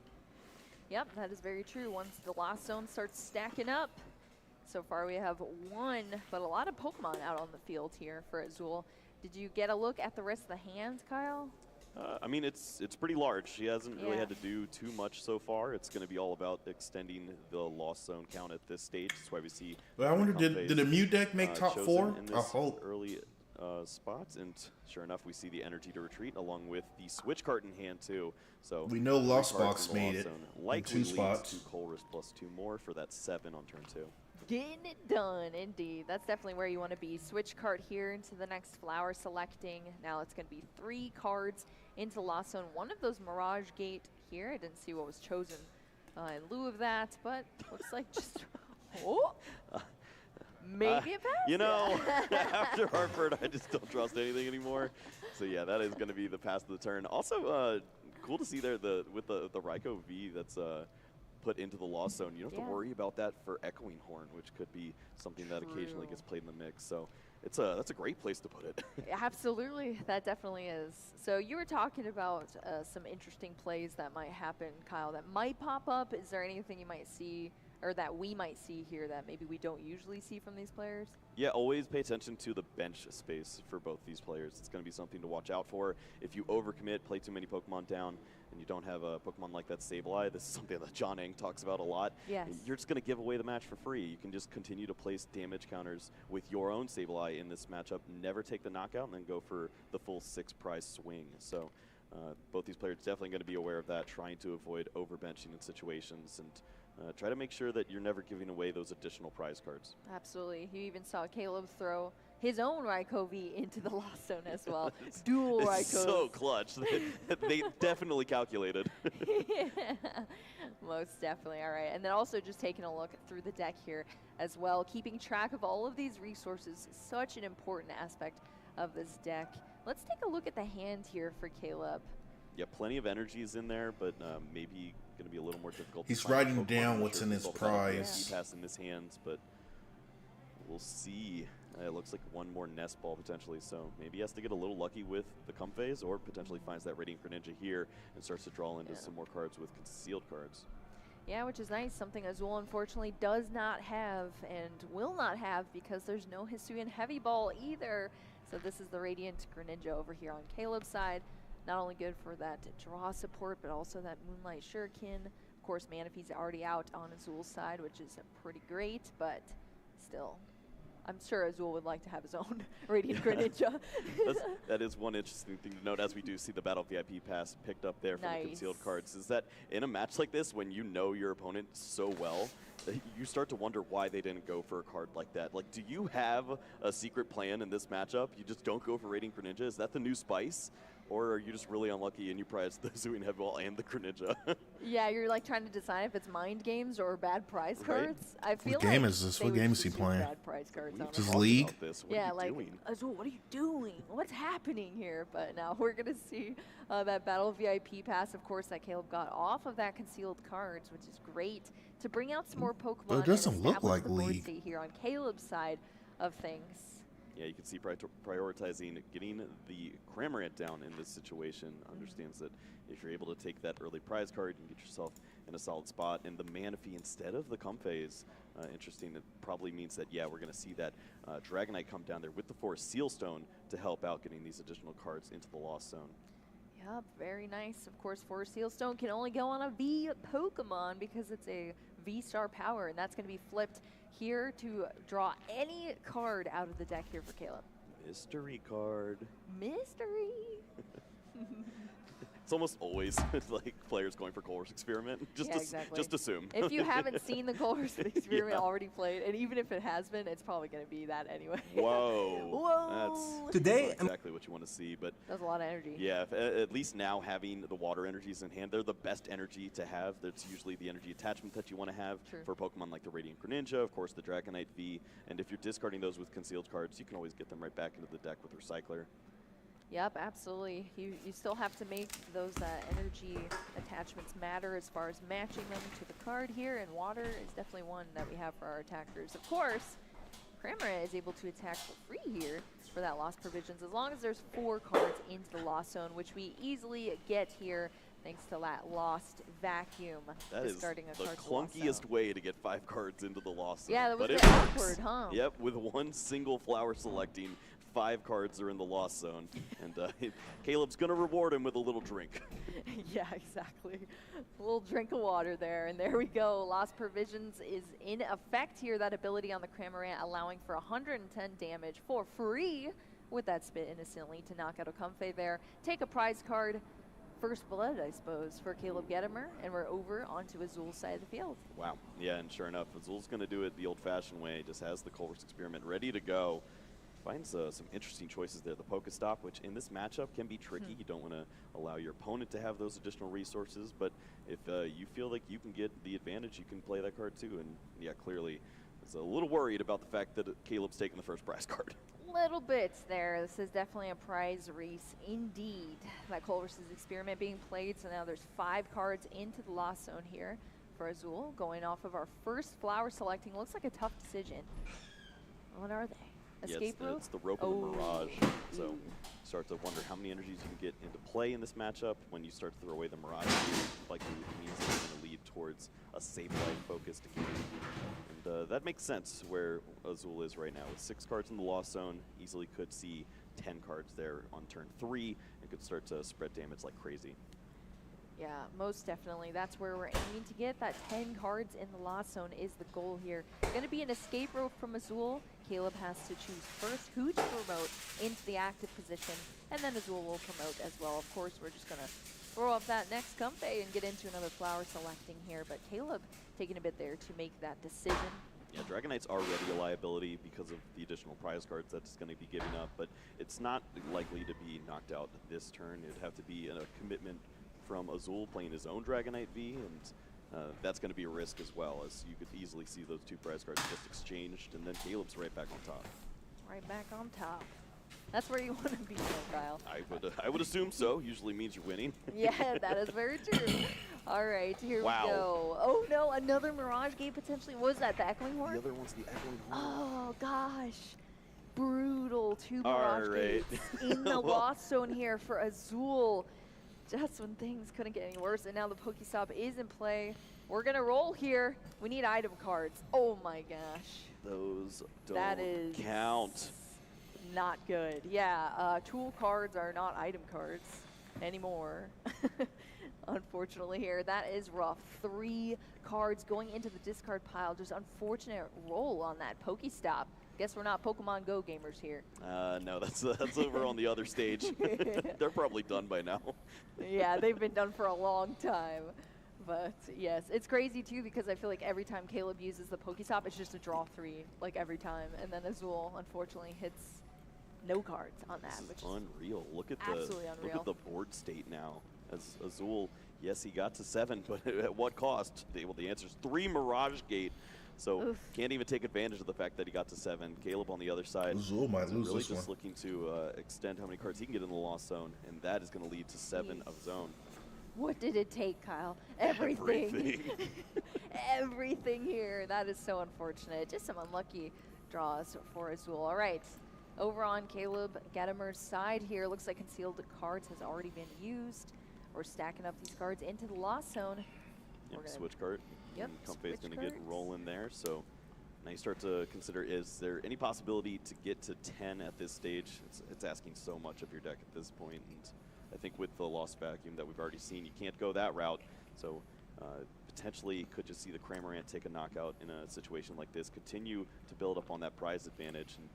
Yep, that is very true. Once the Lost Zone starts stacking up, so far we have 1, but a lot of Pokemon out on the field here for Azul. Did you get a look at the rest of the hand, Kyle? I mean, it's pretty large. She hasn't really had to do too much so far. It's going to be all about extending the Lost Zone count at this stage. That's why we see. Well, I wonder, did the Mew deck make top 4? In this early spots, and sure enough, we see the energy to retreat along with the switch card in hand too. So we know Lost Box made it in 2 spots. To Colress plus 2 more for that 7 on turn 2. Getting it done, indeed. That's definitely where you want to be. Switch card here into the next flower selecting. Now it's going to be 3 cards into Lost Zone. One of those Mirage Gate here. I didn't see what was chosen in lieu of that, but looks like just maybe it passed. After Hartford, I just don't trust anything anymore. So yeah, that is going to be the pass of the turn. Also, cool to see there with the Raikou V that's put into the Lost Zone. You don't have to worry about that for Echoing Horn, which could be something that occasionally gets played in the mix. So that's a great place to put it. Absolutely, that definitely is. So you were talking about some interesting plays that might happen, Kyle, that might pop up. Is there anything you might see or that we might see here that maybe we don't usually see from these players? Yeah, always pay attention to the bench space for both these players. It's going to be something to watch out for. If you overcommit, play too many Pokemon down, and you don't have a Pokemon like that Sableye, this is something that John Eng talks about a lot. Yes. You're just going to give away the match for free. You can just continue to place damage counters with your own Sableye in this matchup, never take the knockout, and then go for the full 6 prize swing. So both these players definitely going to be aware of that, trying to avoid overbenching in situations, and try to make sure that you're never giving away those additional prize cards. Absolutely. You even saw Caleb throw his own Raikou V into the Lost Zone as well. Dual Raikous. So clutch. They definitely calculated. Most definitely. All right. And then also just taking a look through the deck here as well. Keeping track of all of these resources is such an important aspect of this deck. Let's take a look at the hand here for Caleb. Yeah, plenty of energies in there, but maybe going to be a little more difficult. He's writing down what's in his prize. Pass in his hands, but we'll see. It looks like 1 more Nest Ball potentially, so maybe he has to get a little lucky with the Comfeys, or potentially finds that Radiant Greninja here and starts to draw into some more cards with concealed cards. Yeah, which is nice. Something Azul unfortunately does not have and will not have because there's no Hisuian Heavy Ball either. So this is the Radiant Greninja over here on Caleb's side. Not only good for that draw support, but also that Moonlight Shuriken. Of course, Manaphy's already out on Azul's side, which is pretty great, but still. I'm sure Azul would like to have his own Radiant Greninja. That is one interesting thing to note, as we do see the Battle VIP pass picked up there from the concealed cards, is that in a match like this, when you know your opponent so well, you start to wonder why they didn't go for a card like that. Like, do you have a secret plan in this matchup? You just don't go for Radiant Greninja? Is that the new spice? Or are you just really unlucky and you prize the Zooine Heavy Ball and the Greninja? Yeah, you're like trying to decide if it's mind games or bad prize cards. I feel What like game is this? they What would game is he just use playing? Bad prize cards on Just it. League? What Yeah, are you like doing? Azul, what are you doing? What's happening here? But now we're gonna see that Battle VIP pass. Of course, that Caleb got off of that concealed cards, which is great to bring out some more Pokemon. But it doesn't and look establish like the board League. state here on Caleb's side of things. Yeah, you can see prioritizing getting the Cramorant down in this situation. Understands that if you're able to take that early prize card, you can get yourself in a solid spot. And the Manaphy instead of the Comfey is interesting. It probably means that, yeah, we're going to see that Dragonite come down there with the Forest Sealstone to help out getting these additional cards into the Lost Zone. Yep, very nice. Of course, Forest Sealstone can only go on a V Pokemon because it's a V-Star power, and that's going to be flipped here to draw any card out of the deck here for Caleb. Mystery card. Mystery. It's almost always like players going for Colress Experiment. Just Yeah, exactly. just assume. If you haven't seen the Colress Experiment Yeah. already played, and even if it has been, it's probably going to be that anyway. Whoa. Whoa. That's Today, not exactly what you want to see, but That's a lot of energy. yeah, at least now having the water energies in hand, they're the best energy to have. That's usually the energy attachment that you want to have True. for Pokemon like the Radiant Greninja, of course the Dragonite V, and if you're discarding those with concealed cards, you can always get them right back into the deck with Recycler. Yep, absolutely. You still have to make those energy attachments matter as far as matching them to the card here, and water is definitely one that we have for our attackers. Of course, Cramorant is able to attack for free here for that Lost Provisions, as long as there's 4 cards into the Lost Zone, which we easily get here thanks to that Lost Vacuum. That is discarding the a card to the Lost clunkiest Zone. way to get 5 cards into the Lost Zone. Yeah, that was but a it bit works. awkward, huh? Yep, with one single flower selecting, 5 cards are in the Lost Zone, and Caleb's going to reward him with a little drink. Yeah, exactly. A little drink of water there, and there we go. Lost Provisions is in effect here. That ability on the Cramorant allowing for 110 damage for free with that Spit Innocently to knock out a Comfey there. Take a prize card. First blood, I suppose, for Caleb Gedimer, and we're over onto Azul's side of the field. Wow. Yeah, and sure enough, Azul's going to do it the old-fashioned way. Just has the Colress Experiment ready to go. Finds some interesting choices there. The Pokestop, which in this matchup can be tricky. You don't want to allow your opponent to have those additional resources, but if you feel like you can get the advantage, you can play that card too. And yeah, clearly, I was a little worried about the fact that Caleb's taking the first prize card. Little bits there. This is definitely a prize race indeed. That Colress's Experiment being played, so now there's 5 cards into the Lost Zone here for Azul, going off of our first flower selecting. Looks like a tough decision. What are they? Escape Yeah, rope? it's the rope and the mirage. So start to wonder how many energies you can get into play in this matchup. When you start to throw away the mirage, likely means it's going to lead towards a safe life focused game. And that makes sense where Azul is right now. With 6 cards in the Lost Zone, easily could see 10 cards there on turn 3 and could start to spread damage like crazy. Yeah, most definitely. That's where we're aiming to get. That 10 cards in the Lost Zone is the goal here. Going to be an escape rope from Azul. Caleb has to choose first who to promote into the active position, and then Azul will promote as well. Of course, we're just going to throw up that next Comfey and get into another flower selecting here, but Caleb taking a bit there to make that decision. Yeah, Dragonite's already a liability because of the additional prize cards that it's going to be giving up, but it's not likely to be knocked out this turn. It'd have to be a commitment from Azul playing his own Dragonite V, and that's going to be a risk as well, as you could easily see those 2 prize cards just exchanged, and then Caleb's right back on top. Right back on top. That's where you want to be, Kyle. I would assume so. Usually means you're winning. Yeah, that is very true. All right, here Wow. we go. Oh no, another Mirage Gate potentially. What was that, the Echoing Horn? The other one's the Echoing Horn. Oh gosh. Brutal. 2 All Mirage right. Gates in the Lost Zone here for Azul. Just when things couldn't get any worse, and now the Pokestop is in play. We're gonna roll here. We need item cards. Oh my gosh. Those don't That is count. not good. Yeah, tool cards are not item cards anymore. unfortunately here. That is rough. 3 cards going into the discard pile. Just unfortunate roll on that Pokestop. Guess we're not Pokemon Go gamers here. No, that's over on the other stage. They're probably done by now. Yeah, they've been done for a long time. But yes, it's crazy too because I feel like every time Caleb uses the Pokestop, it's just a draw 3, like every time. And then Azul unfortunately hits no cards on that, which is unreal. Look at absolutely the unreal. look at the board state now. As Azul, yes, he got to 7, but at what cost? Well, the answer is 3 Mirage Gate. So Oof. can't even take advantage of the fact that he got to 7. Caleb on the other side Azul might lose really this just one. looking to extend how many cards he can get in the Lost Zone, and that is going to lead to 7 of zone. What did it take, Kyle? Everything. Everything. Everything here. That is so unfortunate. Just some unlucky draws for Azul. All right. Over on Caleb Gadamer's side here, looks like concealed cards has already been used. We're stacking up these cards into the Lost Zone. Yep, switch card. Yep, Comfey's going to switch get cards. rolling there. So now you start to consider, is there any possibility to get to 10 at this stage? It's asking so much of your deck at this point. And I think with the Lost Vacuum that we've already seen, you can't go that route. So potentially could just see the Cramorant take a knockout in a situation like this, continue to build up on that prize advantage. And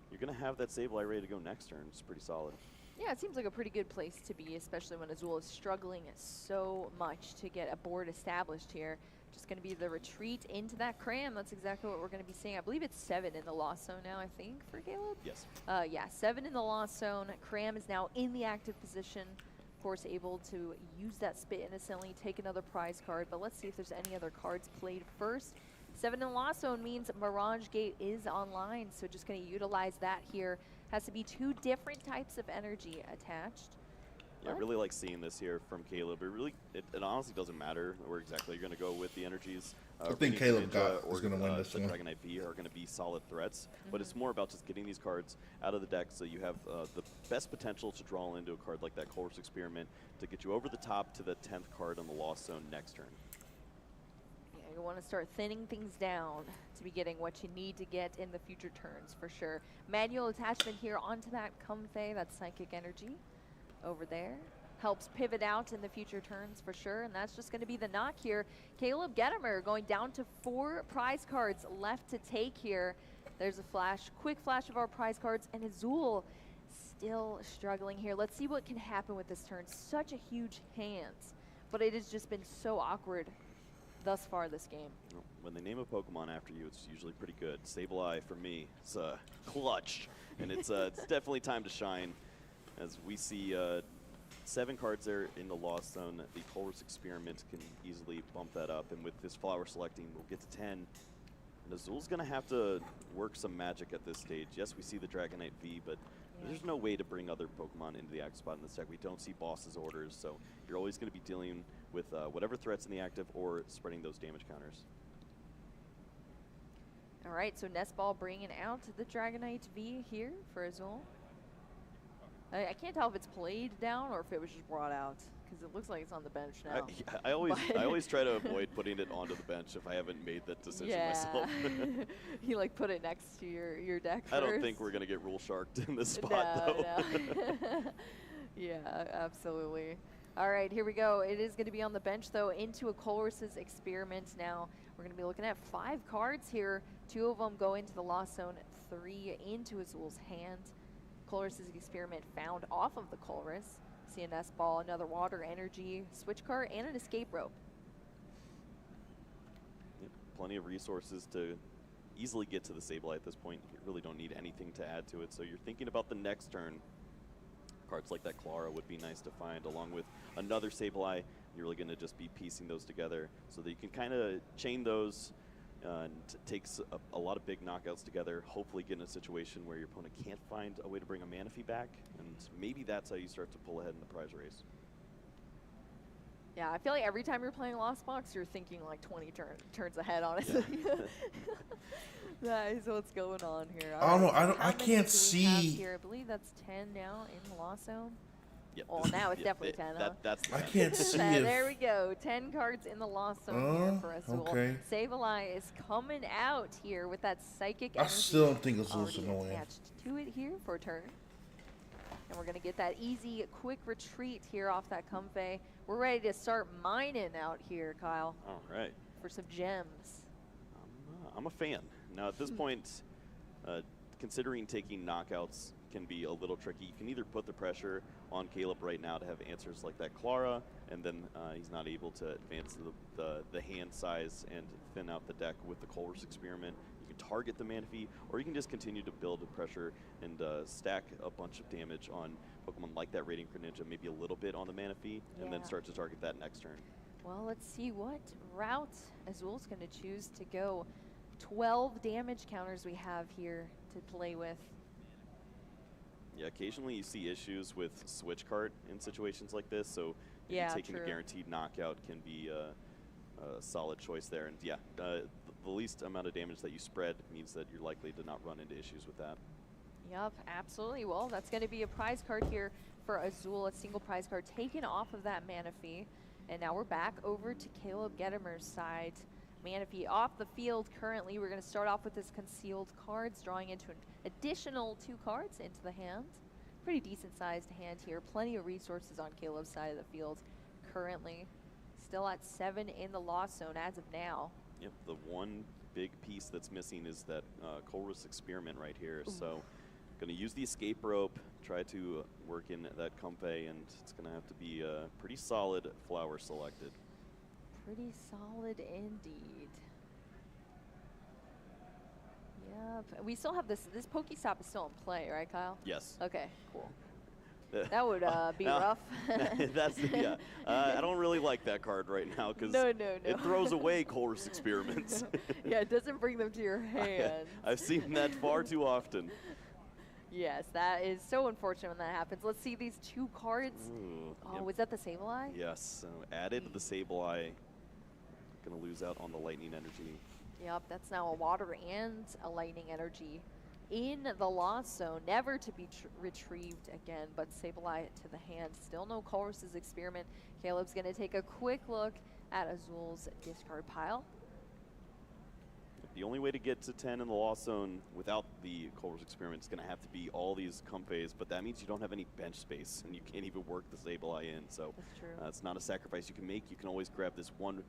you're going to have that Sableye ready to go next turn. It's pretty solid. Yeah, it seems like a pretty good place to be, especially when Azul is struggling so much to get a board established here. Just going to be the retreat into that Cram. That's exactly what we're going to be seeing. I believe it's 7 in the Lost Zone now, I think, for Caleb? Yes. Yeah, 7 in the Lost Zone. Cram is now in the active position. Of course, able to use that Spit innocently, take another prize card. But let's see if there's any other cards played first. 7 in the Lost Zone means Mirage Gate is online, so just going to utilize that here. Has to be 2 different types of energy attached. Yeah, I really like seeing this here from Caleb. It honestly doesn't matter where exactly you're going to go with the energies. I think Caleb is going to win this the one. Dragonite V are going to be solid threats, but it's more about just getting these cards out of the deck so you have the best potential to draw into a card like that Colress Experiment to get you over the top to the 10th card on the Lost Zone next turn. Yeah, you want to start thinning things down to be getting what you need to get in the future turns for sure. Manual attachment here onto that Comfey, that Psychic Energy over there. Helps pivot out in the future turns for sure, and that's just going to be the knock here. Caleb Gadamer going down to 4 prize cards left to take here. There's a quick flash of our prize cards, and Azul still struggling here. Let's see what can happen with this turn. Such a huge hand, but it has just been so awkward thus far this game. When they name a Pokemon after you, it's usually pretty good. Sableye, for me, it's clutch, and it's definitely time to shine. As we see 7 cards there in the Lost Zone, the Colress Experiment can easily bump that up, and with this flower selecting, we'll get to 10. And Azul's going to have to work some magic at this stage. Yes, we see the Dragonite V, but there's no way to bring other Pokemon into the active spot in this deck. We don't see Boss's Orders, so you're always going to be dealing with whatever threats in the active or spreading those damage counters. All right, so Nest Ball bringing out the Dragonite V here for Azul. I can't tell if it's played down or if it was just brought out, because it looks like it's on the bench now. I always try to avoid putting it onto the bench if I haven't made that decision myself. You like put it next to your deck first? I don't think we're gonna get rule sharked in this spot though. No. Yeah, absolutely. All right, here we go. It is going to be on the bench though, into a Colress's Experiment now. We're going to be looking at 5 cards here. 2 of them go into the Lost Zone, 3 into Azul's hand. Colress's Experiment found off of the Colress. CNS Ball, another Water Energy, Switch Card, and an Escape Rope. Yep, plenty of resources to easily get to the Sableye at this point. You really don't need anything to add to it, so you're thinking about the next turn. Cards like that Clara would be nice to find, along with another Sableye. You're really going to just be piecing those together so that you can kind of chain those and takes a lot of big knockouts together, hopefully get in a situation where your opponent can't find a way to bring a Manaphy back, and maybe that's how you start to pull ahead in the prize race. Yeah, I feel like every time you're playing Lost Box, you're thinking like 20 turns ahead, honestly. Yeah. That is what's going on here. I don't know. I can't see. Here? I believe that's 10 now in the Lost Zone. Yep. Oh, now it's definitely 10. That's I can't see it. There we go. 10 cards in the Lost Zone here for Azul. Okay. Sableye is coming out here with that Psychic I Energy still don't think Azul's already annoying. attached to it here for a turn. And we're going to get that easy, quick retreat here off that Comfey. we're ready to start mining out here, Kyle, All right. for some gems. I'm a fan. Now, at this point, considering taking knockouts can be a little tricky. You can either put the pressure on Caleb right now to have answers like that Clara, and then he's not able to advance the hand size and thin out the deck with the Colress experiment. You can target the Manaphy, or you can just continue to build the pressure and stack a bunch of damage on Pokemon like that Radiant Greninja, maybe a little bit on the Manaphy, and then start to target that next turn. Well, let's see what route Azul's going to choose to go. 12 damage counters we have here to play with. Yeah, occasionally you see issues with switch cart in situations like this, so taking a guaranteed knockout can be a solid choice there. And yeah, the least amount of damage that you spread means that you're likely to not run into issues with that. Yep, absolutely. Well, that's going to be a prize card here for Azul, a single prize card taken off of that Manaphy. And now we're back over to Caleb Gedimer's side. Manaphy off the field currently. We're going to start off with his concealed cards, drawing into an additional 2 cards into the hand. Pretty decent sized hand here. Plenty of resources on Caleb's side of the field currently. Still at 7 in the loss zone as of now. Yep, the one big piece that's missing is that Colress experiment right here. Ooh. So going to use the escape rope, try to work in that Comfey, and it's going to have to be a pretty solid flower selected. Pretty solid indeed. Yep. We still have this Pokestop is still in play, right, Kyle? Yes. Okay, cool. That would be rough. That's I don't really like that card right now because it throws away Colress experiments. Yeah, it doesn't bring them to your hand. I've seen that far too often. Yes, that is so unfortunate when that happens. Let's see these 2 cards. Ooh, oh, was that the Sableye? Yes, so added the Sableye. Gonna lose out on the lightning energy. Yep, that's now a water and a lightning energy in the loss zone, never to be retrieved again, but Sableye to the hand. Still no Colress's experiment. Caleb's gonna take a quick look at Azul's discard pile. The only way to get to 10 in the loss zone without the Colress experiment is going to have to be all these Comfeys, but that means you don't have any bench space, and you can't even work the Sableye in. So it's not a sacrifice you can make. You can always grab this one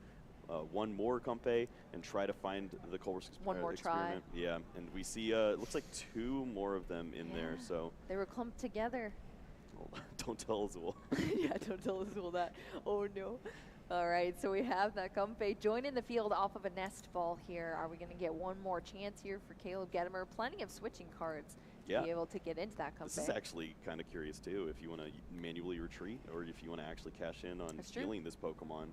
more Comfey and try to find the Colress experiment. One more try. Yeah, and we see it looks like 2 more of them in there. So they were clumped together. Well, don't tell Azul. Yeah, don't tell Azul that. Oh no. All right, so we have that Comfey joining the field off of a nest ball here. Are we going to get one more chance here for Caleb Gedimer? Plenty of switching cards to be able to get into that Comfey. This is actually kind of curious, too, if you want to manually retreat or if you want to actually cash in on stealing this Pokemon.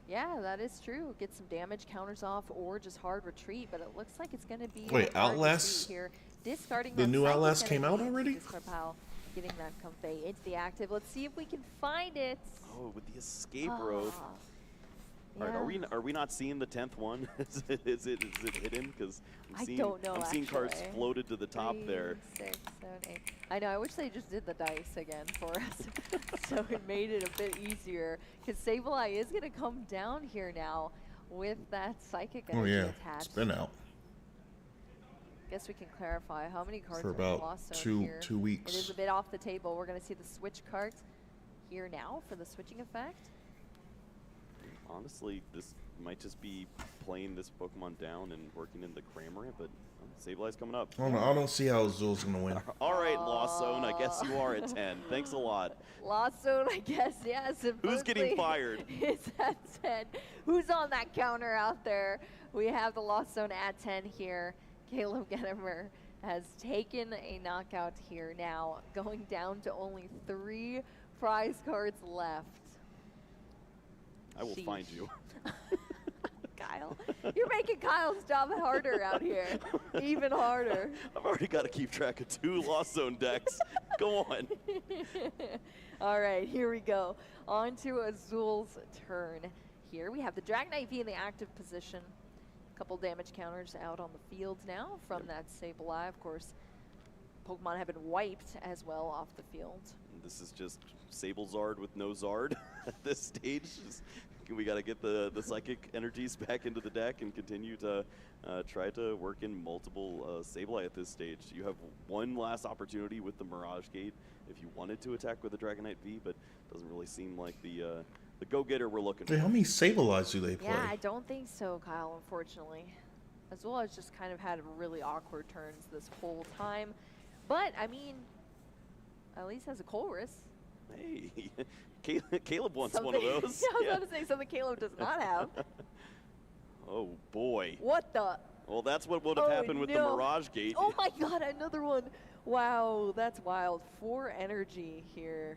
Yeah, that is true. Get some damage counters off or just hard retreat, but it looks like it's going to be Wait, Outlast? here. Discarding the new Outlast came out already? Getting that Comfey into the active. Let's see if we can find it. Oh, with the escape rope. All right, are we not seeing the 10th one? is it hidden? Because I'm seeing cards floated to the top 3, there. 6, 7, 8. I know. I wish they just did the dice again for us, so it made it a bit easier. Because Sableye is going to come down here now with that psychic energy attached. It's been out. Guess we can clarify how many cards for are about lost two weeks. It is a bit off the table. We're going to see the switch cards here now for the switching effect. Honestly, this might just be playing this Pokemon down and working in the Cramorant, but Sableye's coming up. Oh, no, I don't see how Azul's going to win. All right, Lost Zone, I guess you are at 10. Thanks a lot. Lost Zone, I guess, yes. Who's getting fired? It's at 10. Who's on that counter out there? We have the Lost Zone at 10 here. Caleb Gedimer has taken a knockout here now, going down to only 3 prize cards left. I will find you. Kyle, you're making Kyle's job harder out here. Even harder. I've already got to keep track of 2 Lost Zone decks. Go on. All right, here we go. On to Azul's turn. Here we have the Dragonite V in the active position. Couple damage counters out on the field now from that Sableye. Of course, Pokemon have been wiped as well off the field. This is just Sablezard with no Zard at this stage. We got to get the psychic energies back into the deck and continue to try to work in multiple Sableye at this stage. You have one last opportunity with the Mirage Gate if you wanted to attack with a Dragonite V, but doesn't really seem like the go-getter we're looking Hey, for. how many Sableyes do they play? Yeah, I don't think so, Kyle, unfortunately. Azul has just kind of had really awkward turns this whole time. But, I mean, at least has a Colress. Hey, Caleb wants one of those. Yeah, I was about to say something Caleb does not have. Oh, boy. What the? Well, that's what would have happened with the Mirage Gate. Oh my god, another one. Wow, that's wild. 4 energy here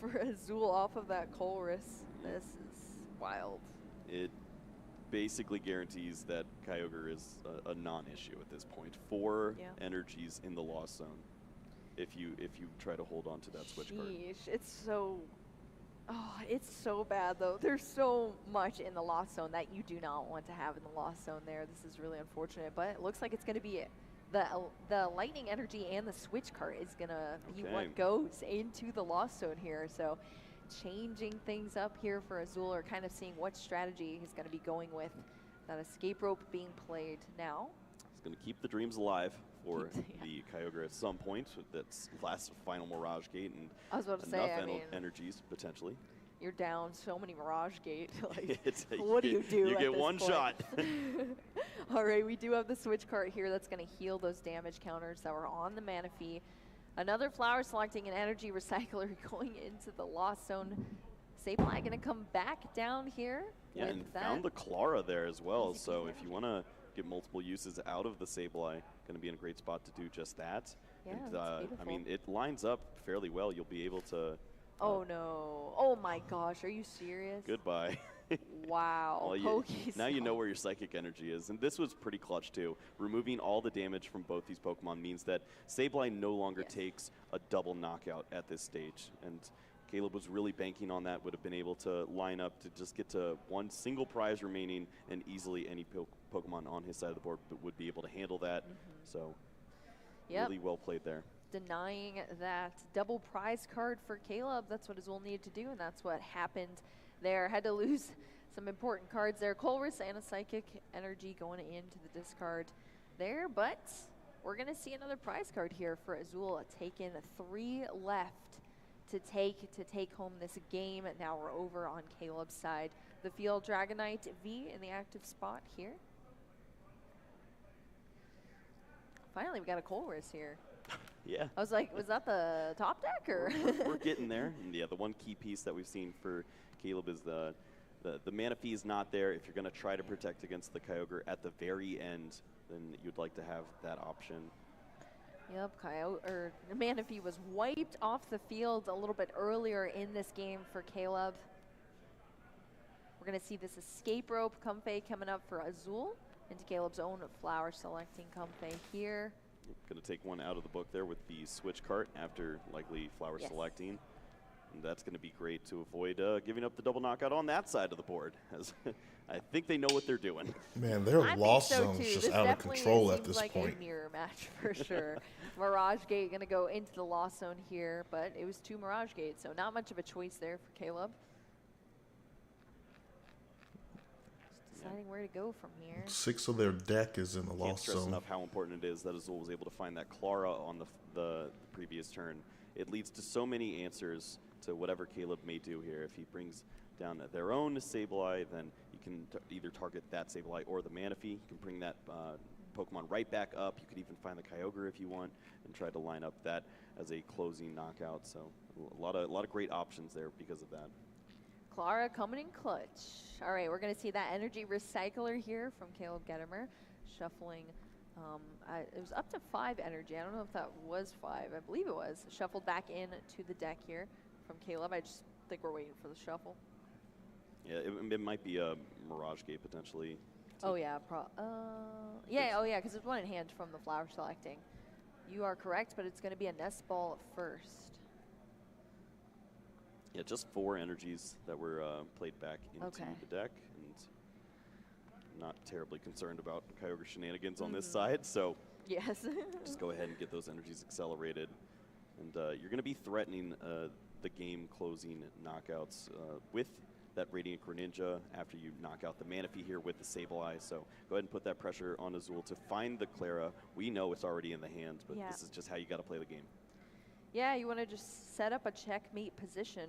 for Azul off of that Colress. This is wild. It basically guarantees that Kyogre is a non-issue at this point. 4 energies in the Lost Zone if you try to hold on to that switch card. It's so... Oh, it's so bad, though. There's so much in the Lost Zone that you do not want to have in the Lost Zone there. This is really unfortunate, but it looks like it's going to be the Lightning Energy and the Switch card is going to be what goes into the Lost Zone here. So changing things up here for Azul, or kind of seeing what strategy he's going to be going with. That escape rope being played now. It's going to keep the dreams alive for the Kyogre at some point. That's last final Mirage Gate and I was about to enough say, I mean, energies potentially. You're down so many Mirage Gate. Like, Like what do you do? You at get this one point? shot. All right, we do have the Switch card here that's going to heal those damage counters that were on the Manaphy. Another Flower selecting an Energy Recycler going into the Lost Zone. Sableye going to come back down here. Yeah, with and that. found the Clara there as well. So if you want to get multiple uses out of the Sableye, going to be in a great spot to do just that. Yeah, and, that's I mean, it lines up fairly well. You'll be able to... Oh, no. Oh, my gosh. Are you serious? Goodbye. Wow. Well, now you know where your Psychic Energy is. And this was pretty clutch, too. Removing all the damage from both these Pokemon means that Sableye no longer takes a double knockout at this stage. And Caleb was really banking on that, would have been able to line up to just get to one single prize remaining, and easily any Pokemon on his side of the board would be able to handle that. So really well played there. Denying that double prize card for Caleb. That's what Azul needed to do, and that's what happened there. Had to lose some important cards there. Colress and a Psychic Energy going into the discard there, but we're going to see another prize card here for Azul. Taken 3 left to take home this game. Now we're over on Caleb's side. The field Dragonite V in the active spot here. Finally, we got a Colress here. Yeah. I was like, was that the top deck, or? We're getting there. And yeah, the one key piece that we've seen for Caleb is the Manaphy is not there. If you're going to try to protect against the Kyogre at the very end, then you'd like to have that option. Yep, Manaphy was wiped off the field a little bit earlier in this game for Caleb. We're going to see this escape rope Comfey coming up for Azul into Caleb's own Flower selecting Comfey here. Going to take one out of the book there with the switch cart after likely Flower selecting. And that's going to be great to avoid giving up the double knockout on that side of the board, as I think they know what they're doing. Man, their Lost Zone's just this out of control at seems this like point. A mirror match for sure. Mirage Gate going to go into the Lost Zone here, but it was 2 Mirage Gates, so not much of a choice there for Caleb. Just deciding where to go from here. 6 of their deck is in the Lost Can't stress Zone. enough how important it is that Azul was able to find that Clara on the previous turn. It leads to so many answers to whatever Caleb may do here. If he brings down their own Sableye, then you can either target that Sableye or the Manaphy. You can bring that Pokemon right back up. You could even find the Kyogre if you want and try to line up that as a closing knockout. So a lot of great options there because of that. Clara coming in clutch. All right, we're going to see that Energy Recycler here from Caleb Gettimer, shuffling. It was up to 5 energy. I don't know if that was 5. I believe it was. Shuffled back in to the deck here from Caleb. I just think we're waiting for the shuffle. Yeah, it might be a Mirage Gate potentially. Oh yeah, because there's one in hand from the Flower selecting. You are correct, but it's going to be a Nest Ball first. Yeah, just 4 energies that were played back into the deck, and not terribly concerned about Kyogre shenanigans on this side, so yes, just go ahead and get those energies accelerated. And you're going to be threatening the game-closing knockouts with that Radiant Greninja after you knock out the Manaphy here with the Sableye. So go ahead and put that pressure on Azul to find the Clara. We know it's already in the hand, but this is just how you got to play the game. Yeah, you want to just set up a checkmate position,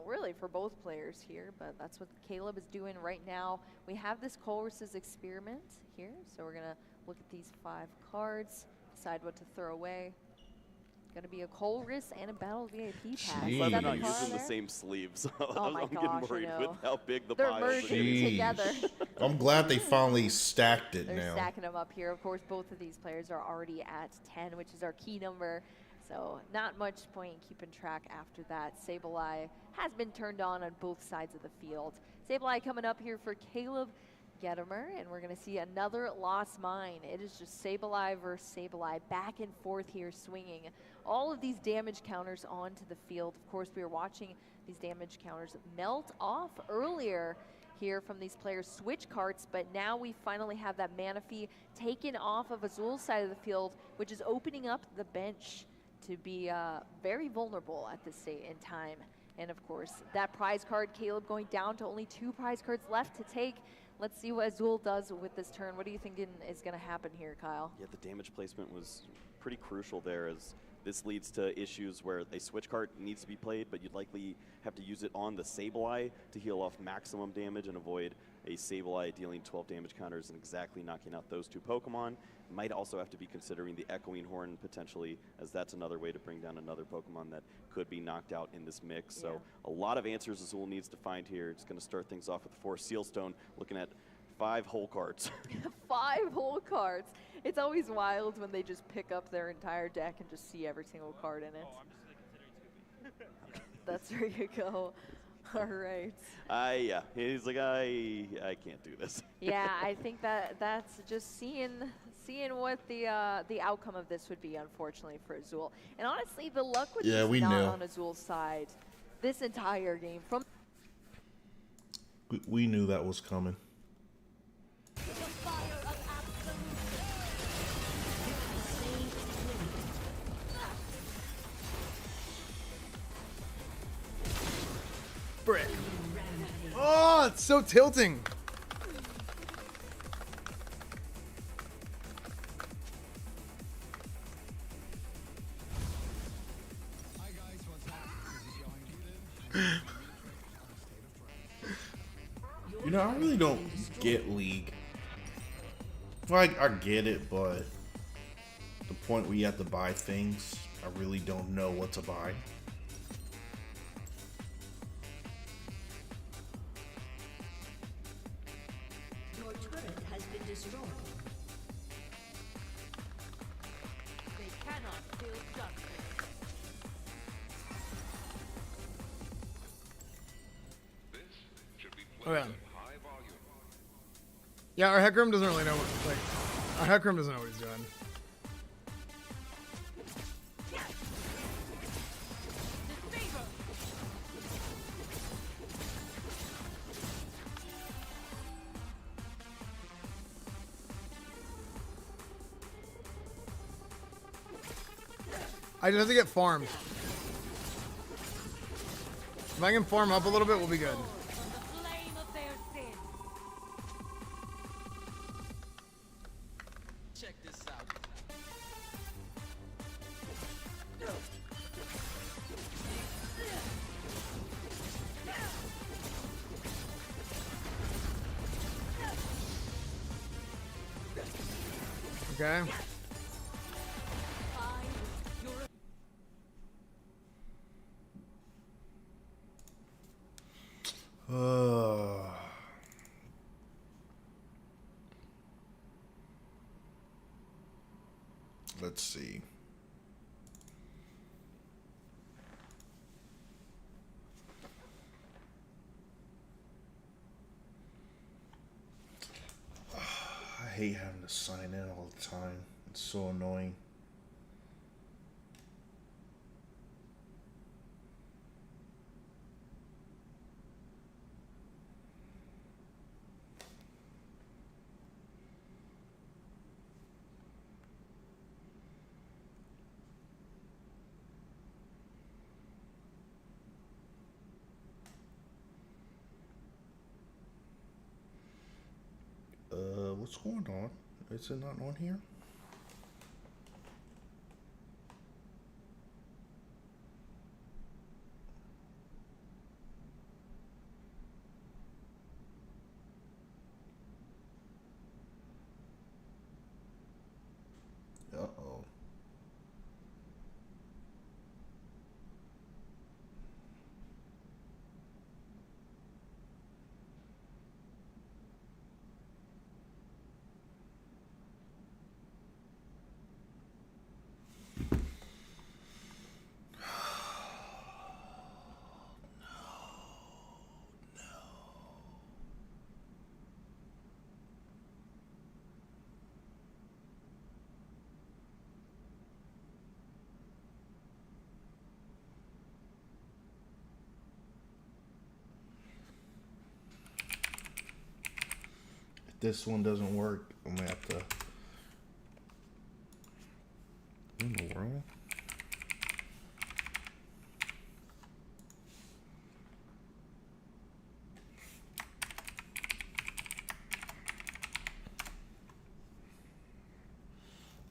really for both players here, but that's what Caleb is doing right now. We have this Colress's experiment here, so we're going to look at these 5 cards, decide what to throw away. Going to be a Colress and a Battle VIP pass. Jeez. Glad they're Is that not the card using the there? same sleeves. Oh my I'm gosh, getting I worried know. with how big the They're piles are. merging Jeez. together. I'm glad they finally stacked it They're now. stacking them up here. Of course, both of these players are already at 10, which is our key number. So not much point in keeping track after that. Sableye has been turned on both sides of the field. Sableye coming up here for Caleb Gedimer, and we're going to see another Lost Mine. It is just Sableye versus Sableye, back and forth here swinging all of these damage counters onto the field. Of course, we were watching these damage counters melt off earlier here from these players' switch carts, but now we finally have that Manaphy taken off of Azul's side of the field, which is opening up the bench to be very vulnerable at this state in time. And of course, that prize card, Caleb going down to only 2 prize cards left to take. Let's see what Azul does with this turn. What are you thinking is going to happen here, Kyle? Yeah, the damage placement was pretty crucial there, as this leads to issues where a switch card needs to be played, but you'd likely have to use it on the Sableye to heal off maximum damage and avoid a Sableye dealing 12 damage counters and exactly knocking out those 2 Pokemon. Might also have to be considering the Echoing Horn potentially, as that's another way to bring down another Pokemon that could be knocked out in this mix. Yeah. So a lot of answers Azul needs to find here. It's going to start things off with 4 Sealstone, looking at 5 whole cards. 5 whole cards. It's always wild when they just pick up their entire deck and just see every single card in it. Oh, I'm just considering Scoopy. That's where you go. All right. Yeah, he's like, I can't do this. Yeah, I think that's just seeing what the outcome of this would be, unfortunately, for Azul. And honestly, the luck was Yeah, just we not knew. on Azul's side this entire game. From We knew that was coming. Brick. Oh, it's so tilting. You know, I really don't get League. Like, I get it, but the point where you have to buy things, I really don't know what to buy. Your turret has been destroyed. They cannot feel justice. Okay. Yeah, our Heckroom doesn't really know what, like, our Heckroom doesn't know what he's doing. Disfavor. I just have to get farmed. If I can farm up a little bit, we'll be good. From the flame of their sin. Check this out. Okay. Let's see. I hate having to sign in all the time. It's so annoying. What's going on? Is it not on here? this one doesn't work, I'm gonna have to. In the world?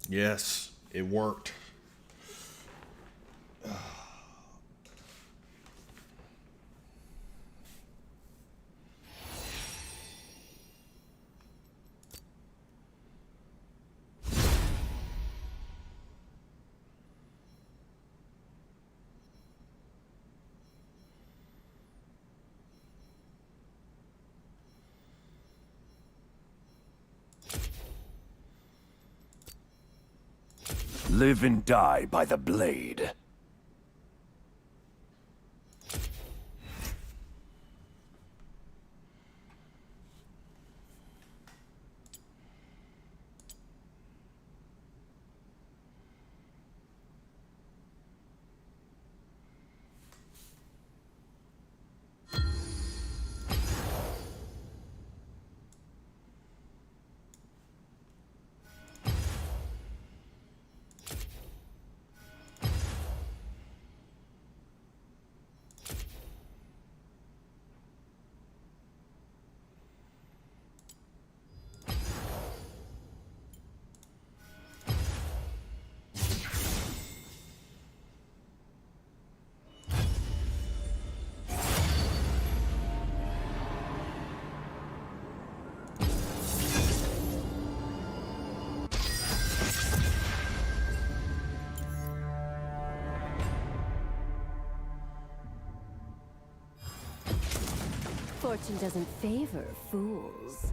Yes, it worked. Live and die by the blade. Fortune doesn't favor fools.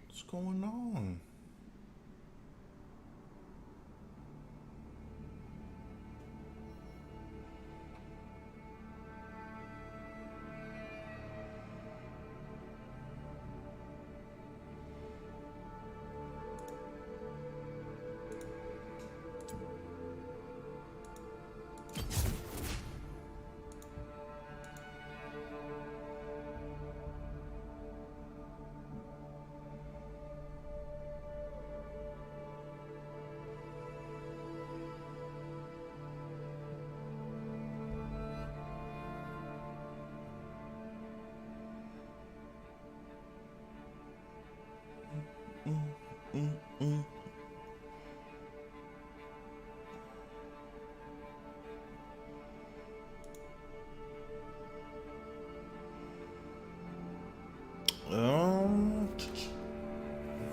What's going on?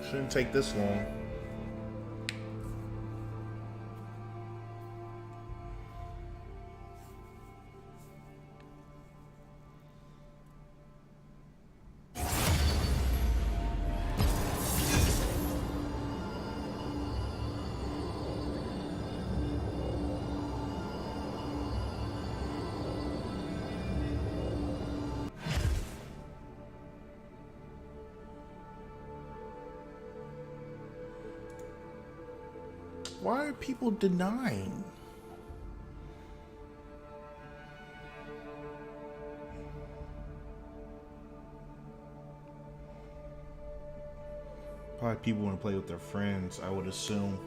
Shouldn't take this long. Why are people denying? Probably people want to play with their friends, I would assume.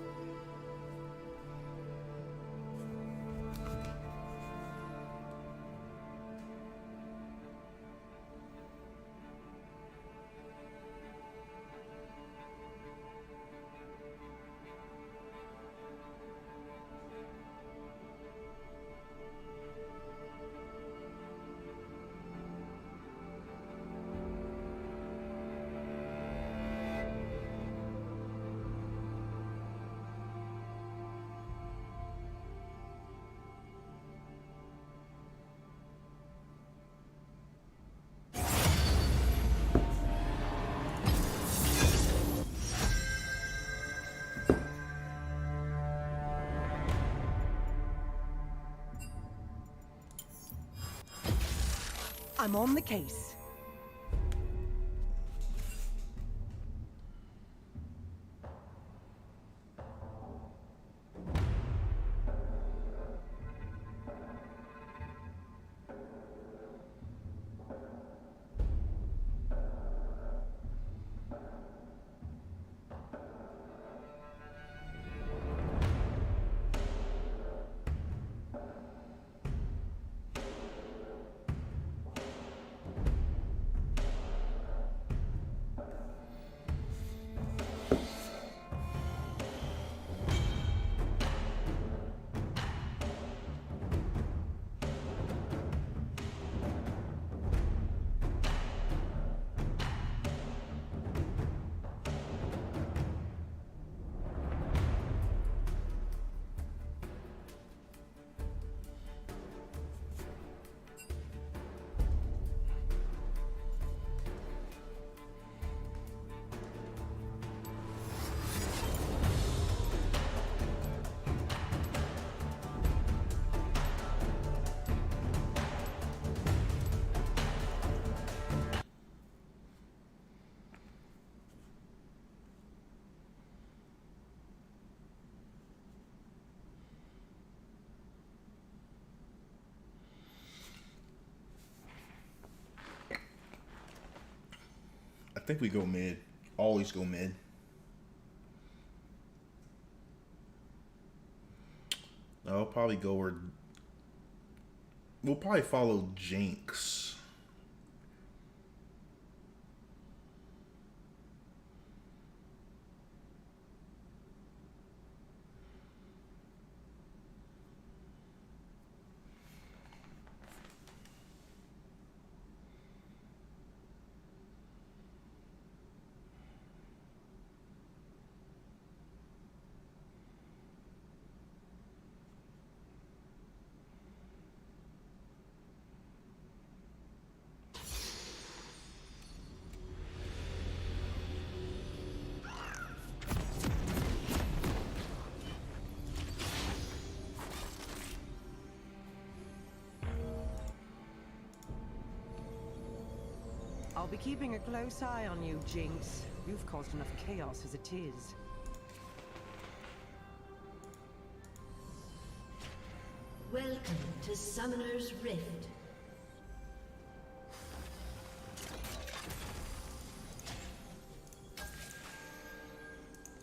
I'm on the case. I think we go mid. Always go mid. I'll probably go where... We'll probably follow Jinx. I'll be keeping a close eye on you, Jinx. You've caused enough chaos as it is. Welcome to Summoner's Rift.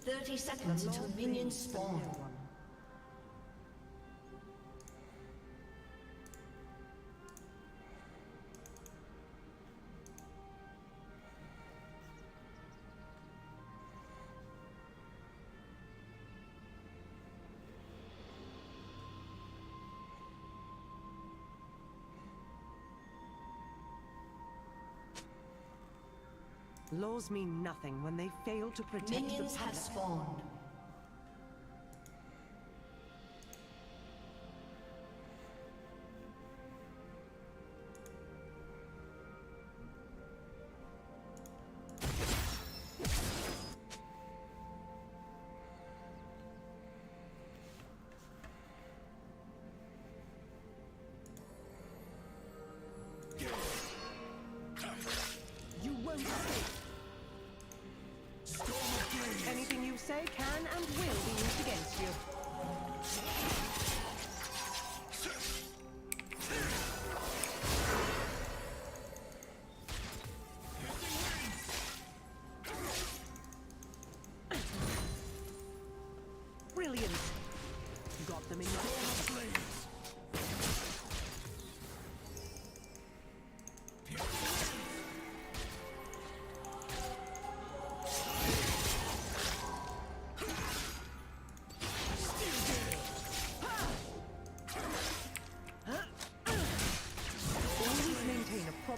"30 seconds until minions spawn." Laws mean nothing when they fail to protect Minions the have public. spawned. You won't escape. Anything you say can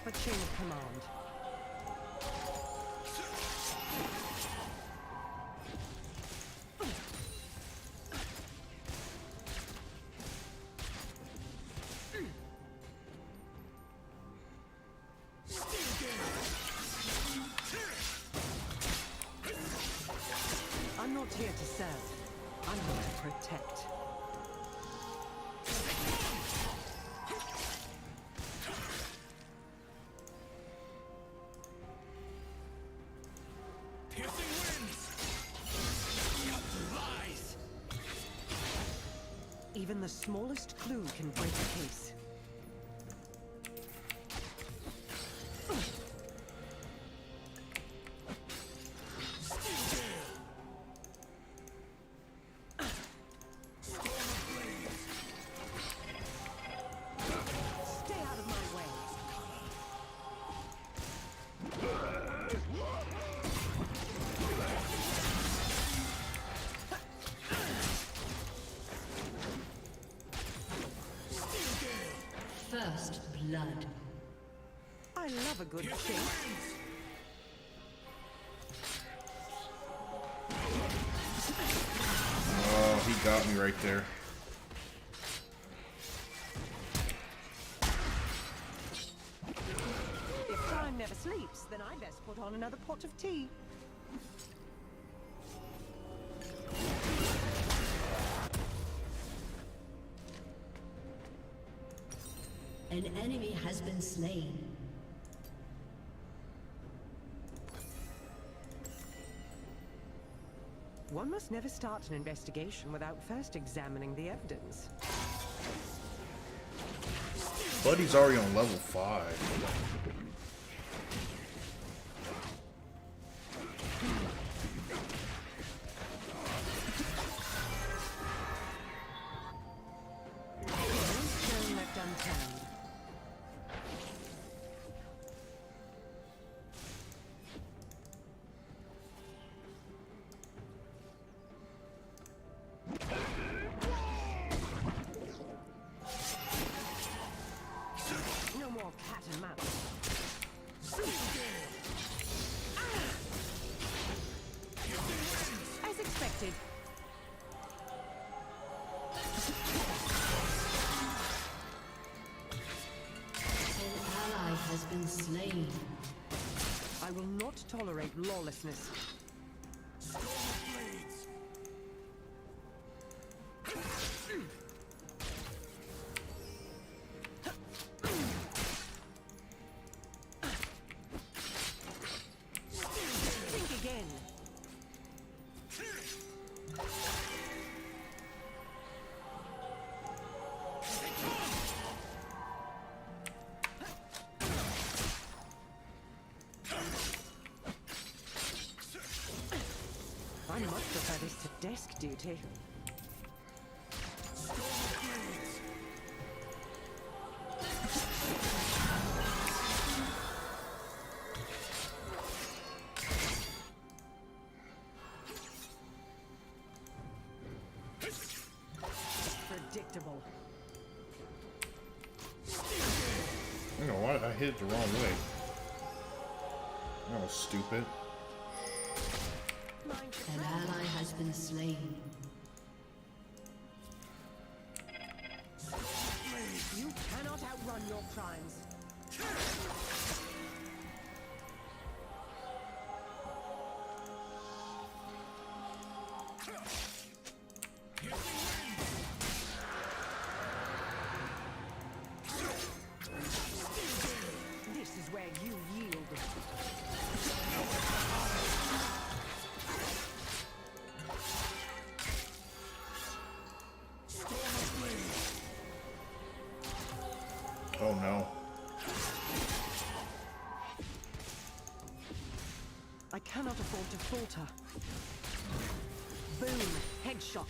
up a chain of command. I'm not here to serve. I'm here to protect. Even the smallest clue can break a case. Stay out of my way. First blood. I love a good chase. Oh, he got me right there. If time never sleeps, then I best put on another pot of tea. An enemy has been slain. One must never start an investigation without first examining the evidence. Buddy's already on level 5. Stone left unturned. No more cat and mouse. As expected. An ally has been slain. I will not tolerate lawlessness. Think again. I much prefer this to desk duty. Predictable. You know what? I hit it the wrong way. That was stupid. An ally has been slain. You cannot outrun your crimes. This is where you yield. Oh no. I cannot afford to falter. Boom! Headshot.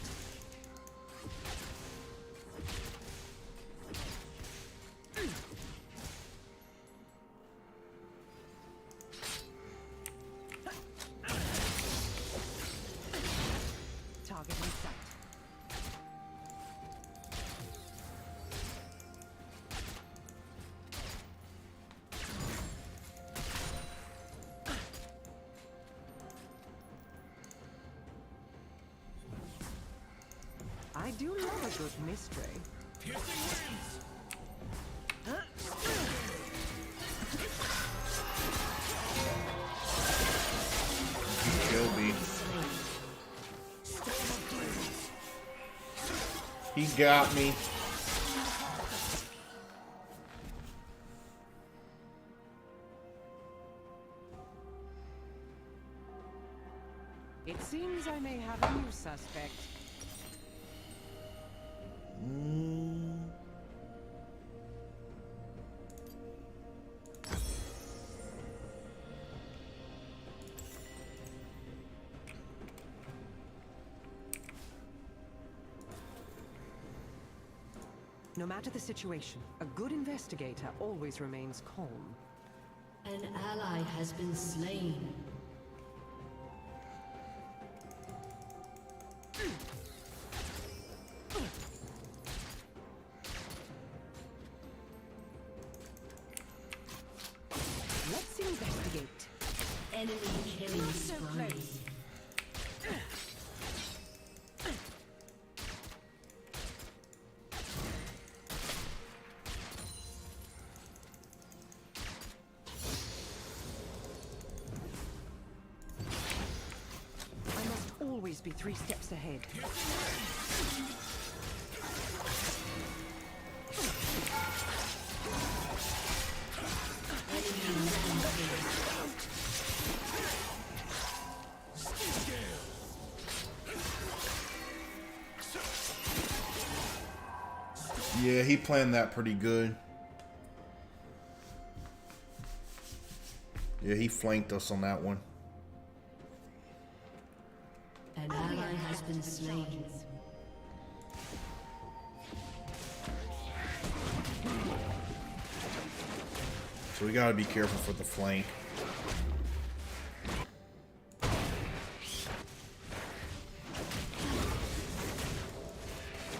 Target in sight. I do love a good mystery. Gilby. He got me. It seems I may have a new suspect. No matter the situation, a good investigator always remains calm. An ally has been slain. Let's investigate. Enemy killing spree. I must always be 3 steps ahead. Yeah, he planned that pretty good. Yeah, he flanked us on that one. An ally has been slain. So we gotta be careful for the flank.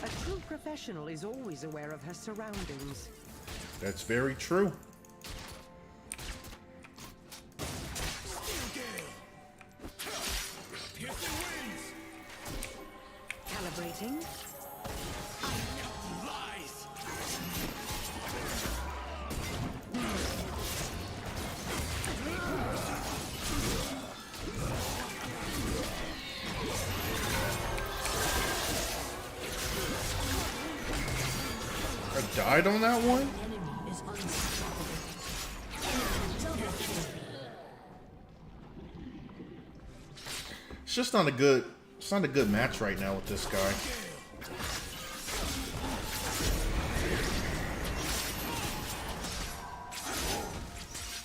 A true professional is always aware of her surroundings. That's very true. Calibrating. I died on that one? It's just not a good, it's not a good match right now with this guy.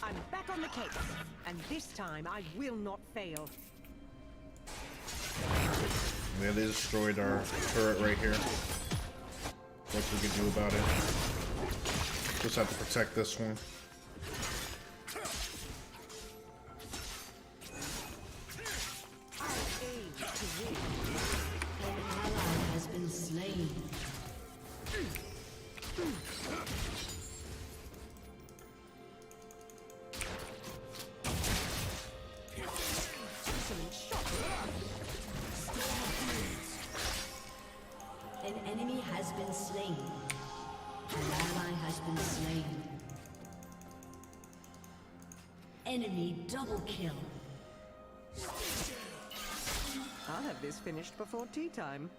I'm back on the case, and this time I will not fail. Yeah, they destroyed our turret right here. What we can do about it? Just have to protect this one. An ally has been slain. An enemy has been slain. An ally has been slain. Enemy double kill. I'll have this finished before tea time.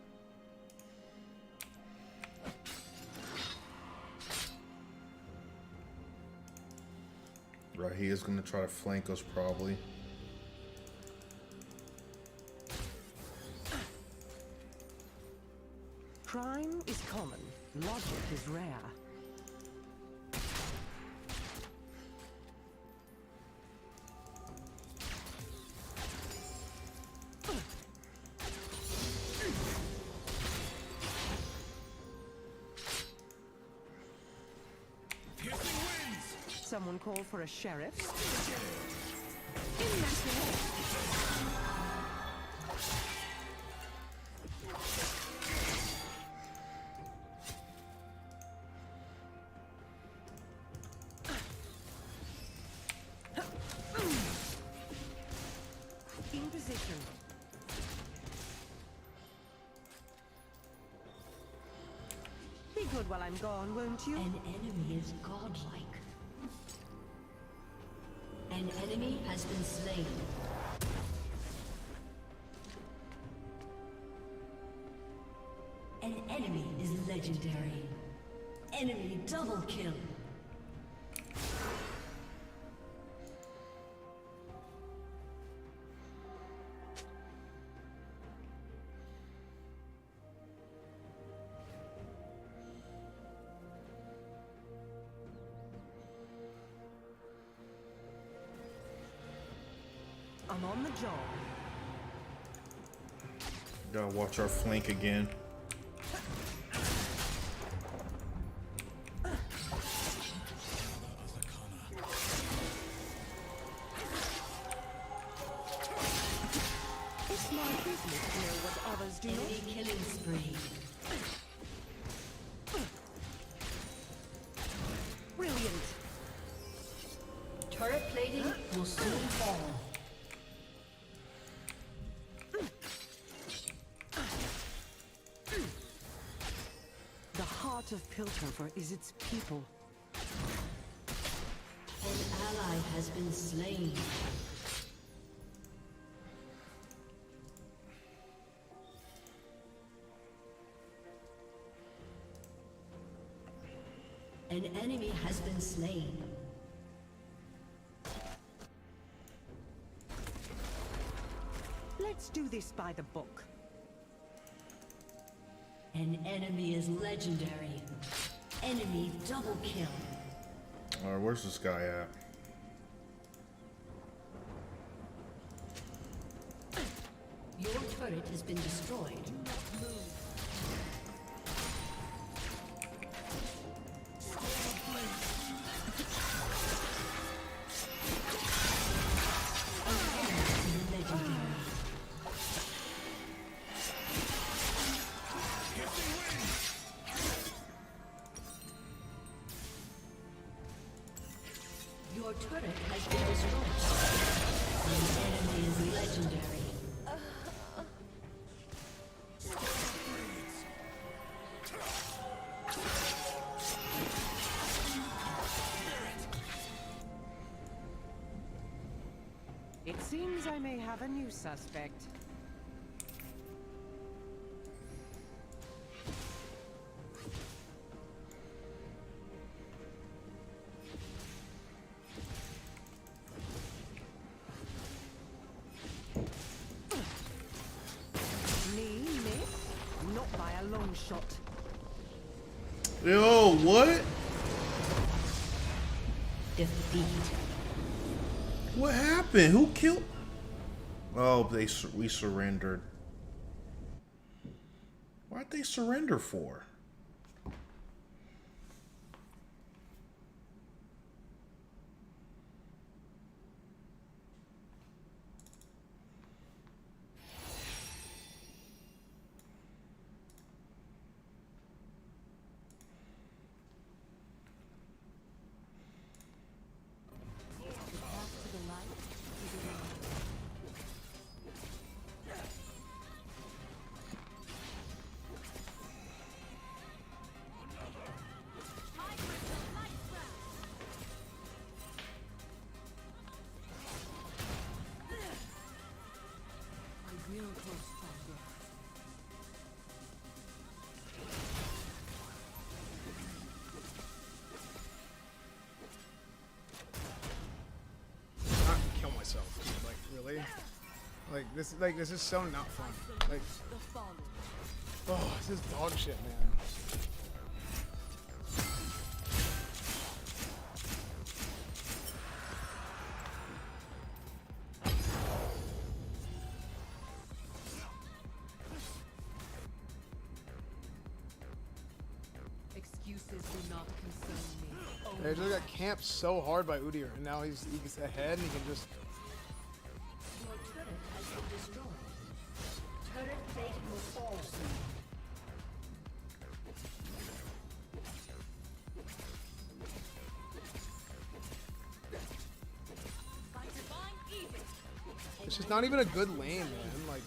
Right, he is gonna try to flank us probably. Crime is common, logic is rare. Someone call for a sheriff? In position. good while I'm gone, won't you? An enemy is godlike. An enemy has been slain. An enemy is legendary. Enemy double kill. I'm on the job. Gotta watch our flank again. It's my business to know what others do. Enemy killing spree. Brilliant. Turret plating will soon fall. The heart of Piltover is its people. An ally has been slain. An enemy has been slain. Let's do this by the book. An enemy is legendary. Enemy double kill. Alright, where's this guy at? Your turret has been destroyed. Your turret has been destroyed. An enemy is legendary. It seems I may have a new suspect. Me, miss? Not by a long shot. Yo, what? Defeat. What happened? Who killed? Oh, we surrendered. Why'd they surrender for? Not kill myself. Like really? Like this is so not fun. Like oh, this is dog shit, man. Excuses do not concern me. They just got camped so hard by Udyr, and now he gets ahead and he can just. Your turret has been destroyed. Turret plating will fall soon. It's just not even a good lane, man. Like.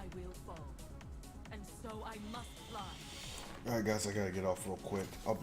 I will fall. And so I must fly. All right, guys, I gotta get off real quick. I'll be